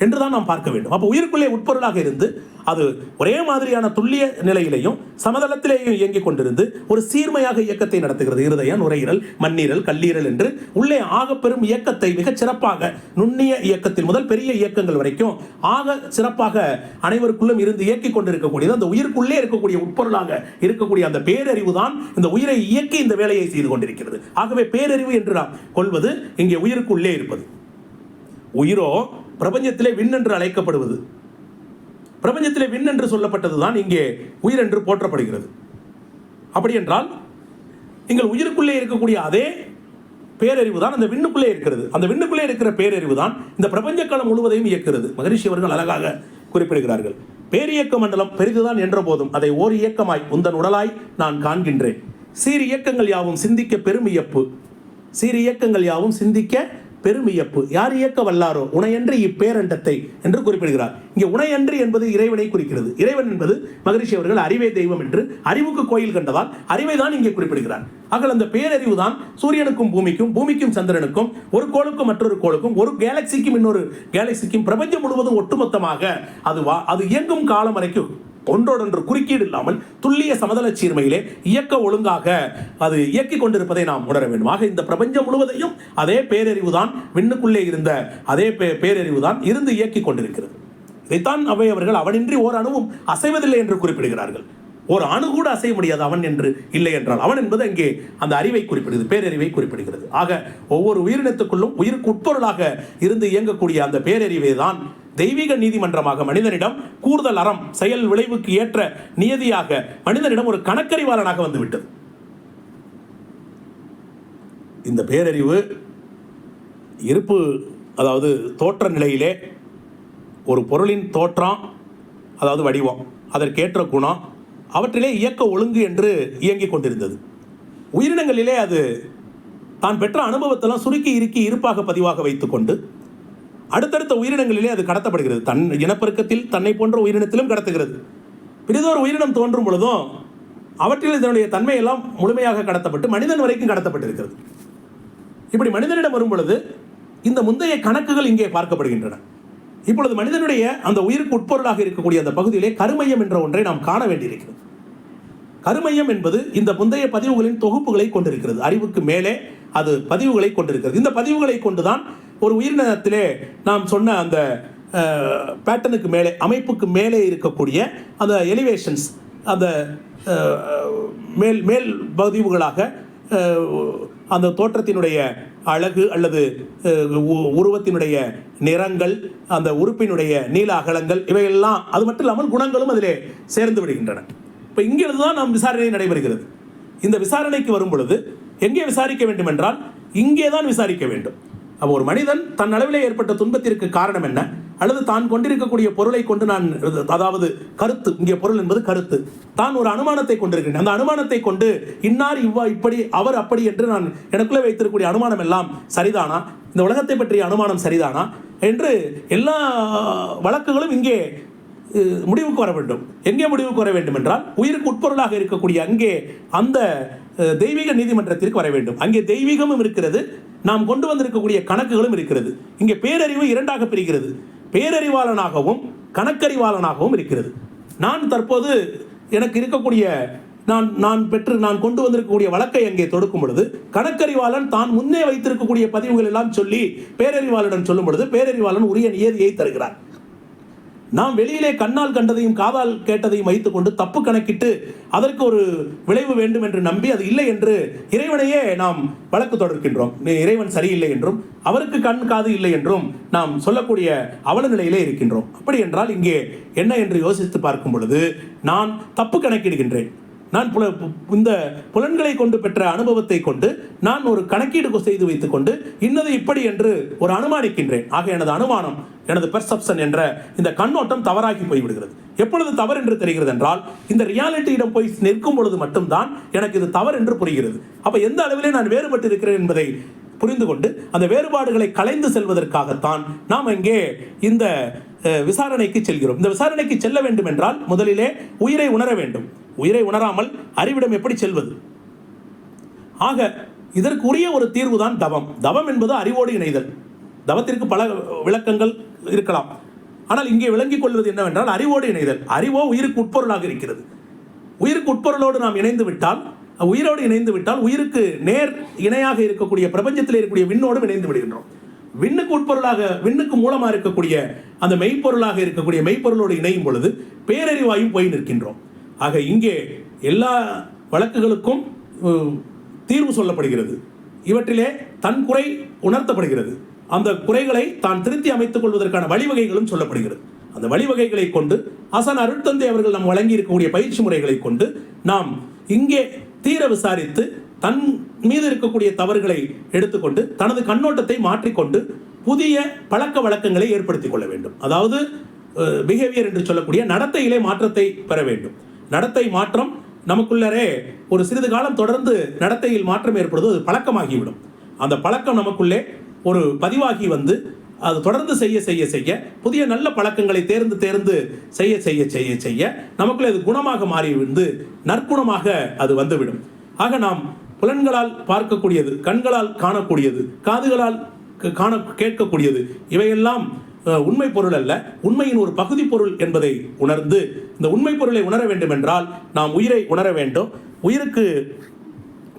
என்றுதான் நாம் பார்க்க வேண்டும். அப்போ உயிருக்குள்ளே உட்பொருளாக இருந்து அது ஒரே மாதிரியான துல்லிய நிலையிலையும் சமதளத்திலேயும் இயங்கிக் கொண்டிருந்து ஒரு சீர்மையாக இயக்கத்தை நடத்துகிறது. இருதயம், நுரையீரல், மண்ணீரல், கல்லீரல் என்று உள்ளே ஆக பெரும் இயக்கத்தை மிகச் சிறப்பாக, நுண்ணிய இயக்கத்தில் முதல் பெரிய இயக்கங்கள் வரைக்கும் ஆக சிறப்பாக அனைவருக்குள்ளும் இருந்து இயக்கிக் கொண்டிருக்கக்கூடியது அந்த உயிருக்குள்ளே இருக்கக்கூடிய உட்பொருளாக இருக்கக்கூடிய அந்த பேரறிவு தான் இந்த உயிரை இயக்கி இந்த வேலையை செய்து கொண்டிருக்கிறது. ஆகவே பேரறிவு என்று நாம் கொள்வது இங்கே உயிருக்குள்ளே இருப்பது. உயிரோ பிரபஞ்சத்திலே விண் என்று அழைக்கப்படுவது, பிரபஞ்சத்திலே விண் என்று சொல்லப்பட்டதுதான் இங்கே உயிர் என்று போற்றப்படுகிறது. அப்படி என்றால் நீங்கள் உயிருக்குள்ளே இருக்கக்கூடிய அதே பேரறிவு தான் அந்த விண்ணுக்குள்ளே இருக்கிறது. அந்த விண்ணுக்குள்ளே இருக்கிற பேரறிவு தான் இந்த பிரபஞ்ச களம் முழுவதையும் இயக்கிறது. மகரிஷி அவர்கள் அழகாக குறிப்பிடுகிறார்கள். பேரியக்க மண்டலம் பெரிதுதான் என்ற போதும் அதை ஓர் இயக்கமாய் உந்தன் உடலாய் நான் காண்கின்றேன். சீர் இயக்கங்கள் யாவும் சிந்திக்க பெருமியப்பு. சீர் இயக்கங்கள் யாவும் சிந்திக்க பெருமியப்பு. யார் இயக்க வல்லாரோ உனையன்றி இப்பேரண்டத்தை என்று குறிப்பிடுகிறார். இங்கே உனையன்றி என்பது இறைவனை குறிக்கிறது. இறைவன் என்பது மகரிஷி அவர்கள் அறிவே தெய்வம் என்று அறிவுக்கு கோயில் கண்டதால் அறிவை தான் இங்கே குறிப்பிடுகிறார். ஆக அந்த பேரறிவு தான் சூரியனுக்கும் பூமிக்கும், பூமிக்கும் சந்திரனுக்கும், ஒரு கோளுக்கும் மற்றொரு கோளுக்கும், ஒரு கேலக்சிக்கும் இன்னொரு கேலக்சிக்கும், பிரபஞ்சம் முழுவதும் ஒட்டுமொத்தமாக அது இயங்கும் காலம் வரைக்கும் ஒன்றோடொன்று குறுக்கீடு இல்லாமல் துல்லிய சமதள சீர்மையிலே இயக்க ஒழுங்காக அது இயக்கிக் கொண்டிருப்பதை நாம் உணர வேண்டும். ஆக இந்த பிரபஞ்சம் முழுவதையும் அதே பேரறிவு தான், விண்ணுக்குள்ளே இருந்த அதே பேரறிவு தான் இருந்து இயக்கிக் கொண்டிருக்கிறது. இதைத்தான் அவை அவர்கள் அவனின்றி ஓர் அணுவும் அசைவதில்லை என்று குறிப்பிடுகிறார்கள். ஒரு அணு கூட அசைய முடியாது அவன் என்று இல்லை என்றால். அவன் என்பது அங்கே அந்த அறிவை குறிப்பிடுகிறது, பேரறிவை குறிப்பிடுகிறது. ஆக ஒவ்வொரு உயிரினத்துக்குள்ளும் உயிருக்கு உட்பொருளாக இருந்து இயங்கக்கூடிய அந்த பேரறிவை தான் தெய்வீக நீதிமன்றமாக மனிதனிடம் கூடுதல் அறம், செயல் விளைவுக்கு ஏற்ற நியதியாக மனிதனிடம் ஒரு கணக்கறிவாளனாக வந்துவிட்டது. இந்த பேரறிவு இருப்பு, அதாவது தோற்ற நிலையிலே ஒரு பொருளின் தோற்றம், அதாவது வடிவம், அதற்கேற்ற குணம், அவற்றிலே இயக்க ஒழுங்கு என்று இயங்கிக் கொண்டிருந்தது. உயிரினங்களிலே அது தான் பெற்ற அனுபவத்தெல்லாம் சுருக்கி இறுக்கி இருப்பாக பதிவாக வைத்துக்கொண்டு அடுத்தடுத்த உயிரினங்களிலே அது கடத்தப்படுகிறது. தன் இனப்பெருக்கத்தில் தன்னை போன்ற உயிரினத்திலும் கடத்துகிறது. பிரிதொரு உயிரினம் தோன்றும் பொழுதும் அவற்றில் இதனுடைய தன்மையெல்லாம் முழுமையாக கடத்தப்பட்டு மனிதன் வரைக்கும் கடத்தப்பட்டிருக்கிறது. இப்படி மனிதனிடம் வரும் பொழுது இந்த முந்தைய கணக்குகள் இங்கே பார்க்கப்படுகின்றன. இப்பொழுது மனிதனுடைய அந்த உயிருக்கு உட்பொருளாக இருக்கக்கூடிய அந்த பகுதியிலே கருமையம் என்ற ஒன்றை நாம் காண வேண்டியிருக்கிறது. கருமையம் என்பது இந்த முந்தைய பதிவுகளின் தொகுப்புகளை கொண்டிருக்கிறது. அறிவுக்கு மேலே அது பதிவுகளை கொண்டிருக்கிறது. இந்த பதிவுகளை கொண்டுதான் ஒரு உயிரினத்திலே நாம் சொன்ன அந்த பேட்டனுக்கு மேலே, அமைப்புக்கு மேலே இருக்கக்கூடிய அந்த எலிவேஷன்ஸ், அந்த மேல் பதிவுகளாக அந்த தோற்றத்தினுடைய அழகு அல்லது உருவத்தினுடைய நிறங்கள், அந்த உறுப்பினுடைய நீள அகலங்கள், இவையெல்லாம், அது மட்டும் இல்லாமல் குணங்களும் அதிலே சேர்ந்து விடுகின்றன. இப்போ இங்கிருந்து தான் நாம் விசாரணை நடைபெறுகிறது. இந்த விசாரணைக்கு வரும் பொழுது எங்கே விசாரிக்க வேண்டும் என்றால் இங்கே தான் விசாரிக்க வேண்டும். அப்போ ஒரு மனிதன் தன் அளவிலே ஏற்பட்ட துன்பத்திற்கு காரணம் என்ன, அல்லது தான் கொண்டிருக்கக்கூடிய பொருளை கொண்டு நான், அதாவது கருத்து, இங்கே பொருள் என்பது கருத்து, தான் ஒரு அனுமானத்தை கொண்டிருக்கிறேன், அந்த அனுமானத்தை கொண்டு இன்னார் இப்படி அவர் அப்படி என்று நான் எனக்குள்ளே வைத்திருக்கக்கூடிய அனுமானம் எல்லாம் சரிதானா, இந்த உலகத்தை பற்றிய அனுமானம் சரிதானா என்று எல்லா வழக்குகளும் இங்கே முடிவுக்கு வர வேண்டும். எங்கே முடிவுக்கு வர வேண்டும் என்றால் உயிருக்கு உட்பொருளாக இருக்கக்கூடிய அங்கே அந்த தெய்வீக நீதிமன்றத்திற்கு வர வேண்டும். அங்கே தெய்வீகமும் இருக்கிறது, நாம் கொண்டு வந்திருக்கக்கூடிய கணக்குகளும் இருக்கிறது. இங்கே பேரறிவு இரண்டாக பிரிகிறது. பேரறிவாளனாகவும் கணக்கறிவாளனாகவும் இருக்கிறது. நான் தற்போது எனக்கு இருக்கக்கூடிய நான் கொண்டு வந்திருக்கக்கூடிய வழக்கை அங்கே தொடுக்கும் பொழுது கணக்கறிவாளன் தான் முன்னே வைத்திருக்கக்கூடிய பதிவுகள் எல்லாம் சொல்லி பேரறிவாளன் சொல்லும் பொழுது பேரறிவாளன் உரிய நியதியை தருகிறார். நாம் வெளியிலே கண்ணால் கண்டதையும் காதால் கேட்டதையும் வைத்துக்கொண்டு தப்பு கணக்கிட்டு அதற்கு ஒரு விளைவு வேண்டும் என்று நம்பி அது இல்லை என்று இறைவனையே நாம் வழக்கு தொடர்கின்றோம். இறைவன் சரியில்லை என்றும் அவருக்கு கண் காது இல்லை என்றும் நாம் சொல்லக்கூடிய அவல நிலையிலே இருக்கின்றோம். அப்படி என்றால் இங்கே என்ன என்று யோசித்து பார்க்கும் பொழுது நான் தப்பு கணக்கிடுகின்றேன். நான் இந்த புலன்களை கொண்டு பெற்ற அனுபவத்தை கொண்டு நான் ஒரு கணக்கீடு செய்து வைத்துக் கொண்டு இன்னது இப்படி என்று ஒரு அனுமானிக்கின்றேன். ஆக எனது அனுமானம், எனது பெர்செப்ஷன் என்ற இந்த கண்ணோட்டம் தவறாகி போய்விடுகிறது. எப்பொழுது தவறு என்று தெரிகிறது என்றால் இந்த ரியாலிட்டியிடம் போய் நிற்கும் பொழுது மட்டும்தான் எனக்கு இது தவறு என்று புரிகிறது. அப்ப எந்த அளவிலே நான் வேறுபட்டு இருக்கிறேன் என்பதை புரிந்து கொண்டு அந்த வேறுபாடுகளை களைந்து செல்வதற்காகத்தான் நாம் இங்கே இந்த விசாரணைக்கு செல்கிறோம். இந்த விசாரணைக்கு செல்ல வேண்டும் என்றால் முதலிலே உயிரை உணர வேண்டும். உயிரை உணராமல் அறிவிடம் எப்படி செல்வது? ஆக இதற்குரிய ஒரு தீர்வு தான் தவம். தவம் என்பது அறிவோடு இணைதல். தவத்திற்கு பல விளக்கங்கள் இருக்கலாம். ஆனால் இங்கே விளங்கிக் கொள்வது என்னவென்றால் அறிவோடு இணைதல். அறிவோ உயிருக்கு உட்பொருளாக இருக்கிறது. உயிருக்கு உட்பொருளோடு நாம் இணைந்து விட்டால், உயிரோடு இணைந்து விட்டால் உயிருக்கு நேர் இணையாக இருக்கக்கூடிய பிரபஞ்சத்தில் இருக்கக்கூடிய விண்ணோடு இணைந்து விடுகின்றோம். விண்ணுக்கு உட்பொருளாக, விண்ணுக்கு மூலமாக இருக்கக்கூடிய அந்த மெய்ப்பொருளாக இருக்கக்கூடிய மெய்ப்பொருளோடு இணையும் பொழுது பேரறிவாயும் போய் நிற்கின்றோம். ஆக இங்கே எல்லா வழக்குகளுக்கும் தீர்வு சொல்லப்படுகிறது. இவற்றிலே தன் குறை உணர்த்தப்படுகிறது. அந்த குறைகளை தான் திருத்தி அமைத்துக் கொள்வதற்கான வழிவகைகளும் சொல்லப்படுகிறது. அந்த வழிவகைகளை கொண்டு ஆசான் அருட்தந்தை அவர்கள் நாம் வழங்கி இருக்கக்கூடிய பயிற்சி முறைகளை கொண்டு நாம் இங்கே தீர விசாரித்து தன் மீது இருக்கக்கூடிய தவறுகளை எடுத்துக்கொண்டு தனது கண்ணோட்டத்தை மாற்றிக்கொண்டு புதிய பழக்க வழக்கங்களை ஏற்படுத்திக் கொள்ள வேண்டும். அதாவது பிஹேவியர் என்று சொல்லக்கூடிய நடத்தையிலே மாற்றத்தை பெற வேண்டும். நடத்தை மாற்றம் நமக்குள்ளரே ஒரு சிறிது காலம் தொடர்ந்து நடத்தையில் மாற்றம் ஏற்படுவது அது பழக்கமாகிவிடும். அந்த பழக்கம் நமக்குள்ளே ஒரு பதிவாகி வந்து அது தொடர்ந்து செய்ய செய்ய செய்ய புதிய நல்ல பழக்கங்களை தேர்ந்து செய்ய செய்ய செய்ய செய்ய நமக்குள்ளே அது குணமாக மாறி வந்து நற்குணமாக அது வந்துவிடும். ஆக நாம் புலன்களால் பார்க்கக்கூடியது, கண்களால் காணக்கூடியது, காதுகளால் கேட்கக்கூடியது இவையெல்லாம் உண்மை பொருள் அல்ல, உண்மையின் ஒரு பகுதி பொருள் என்பதை உணர்ந்து இந்த உண்மை பொருளை உணர வேண்டும் என்றால் நாம் உயிரை உணர வேண்டும். உயிருக்கு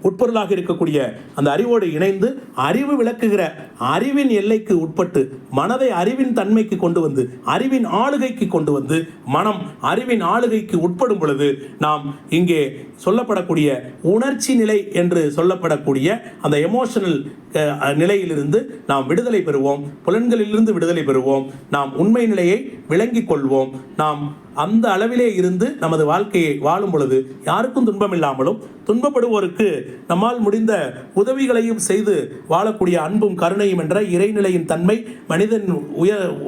உட்பொருளாக இருக்கக்கூடிய அந்த அறிவோடு இணைந்து அறிவு விளக்குகிற அறிவின் எல்லைக்கு உட்பட்டு மனதை அறிவின் தன்மைக்கு கொண்டு வந்து அறிவின் ஆளுகைக்கு கொண்டு வந்து மனம் அறிவின் ஆளுகைக்கு உட்படும் பொழுது நாம் இங்கே சொல்லப்படக்கூடிய உணர்ச்சி நிலை என்று சொல்லப்படக்கூடிய அந்த எமோஷனல் நிலையிலிருந்து நாம் விடுதலை பெறுவோம். புலன்களிலிருந்து விடுதலை பெறுவோம். நாம் உண்மை நிலையை விளங்கிக் கொள்வோம். நாம் அந்த அளவிலே இருந்து நமது வாழ்க்கையை வாழும் பொழுது யாருக்கும் துன்பம் இல்லாமலும் துன்பப்படுவோருக்கு நம்மால் முடிந்த உதவிகளையும் செய்து வாழக்கூடிய அன்பும் கருணையும் என்ற இறைநிலையின் தன்மை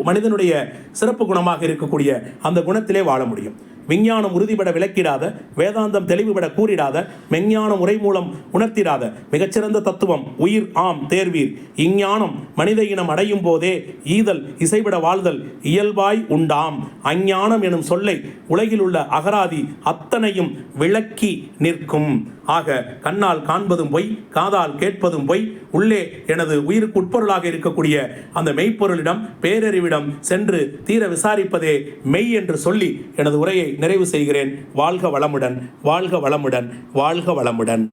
மனிதனுடைய சிறப்பு குணமாக இருக்கக்கூடிய அந்த குணத்திலே வாழ முடியும். விஞ்ஞானம் உறுதிபட விளக்கிடாத, வேதாந்தம் தெளிவுபட கூறிடாத, மெஞ்ஞானம் உரை மூலம் உணர்த்திடாத மிகச்சிறந்த தத்துவம் உயிர் ஆம் தேர்வீர். இஞ்ஞானம் மனித இனம் அடையும் போதே ஈதல் இசைபட வாழ்தல் இயல்பாய் உண்டாம். அஞ்ஞானம் எனும் சொல்லை உலகில் உள்ள அகராதி அத்தனையும் விளக்கி நிற்கும். ஆக கண்ணால் காண்பதும் பொய், காதால் கேட்பதும் பொய், உள்ளே எனது உயிருக்கு உட்பொருளாக இருக்கக்கூடிய அந்த மெய்ப்பொருளிடம் பேரறிவிடம் சென்று தீர விசாரிப்பதே மெய் என்று சொல்லி எனது உரையை நிறைவு செய்கிறேன். வாழ்க வளமுடன், வாழ்க வளமுடன், வாழ்க வளமுடன்,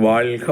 வாழ்க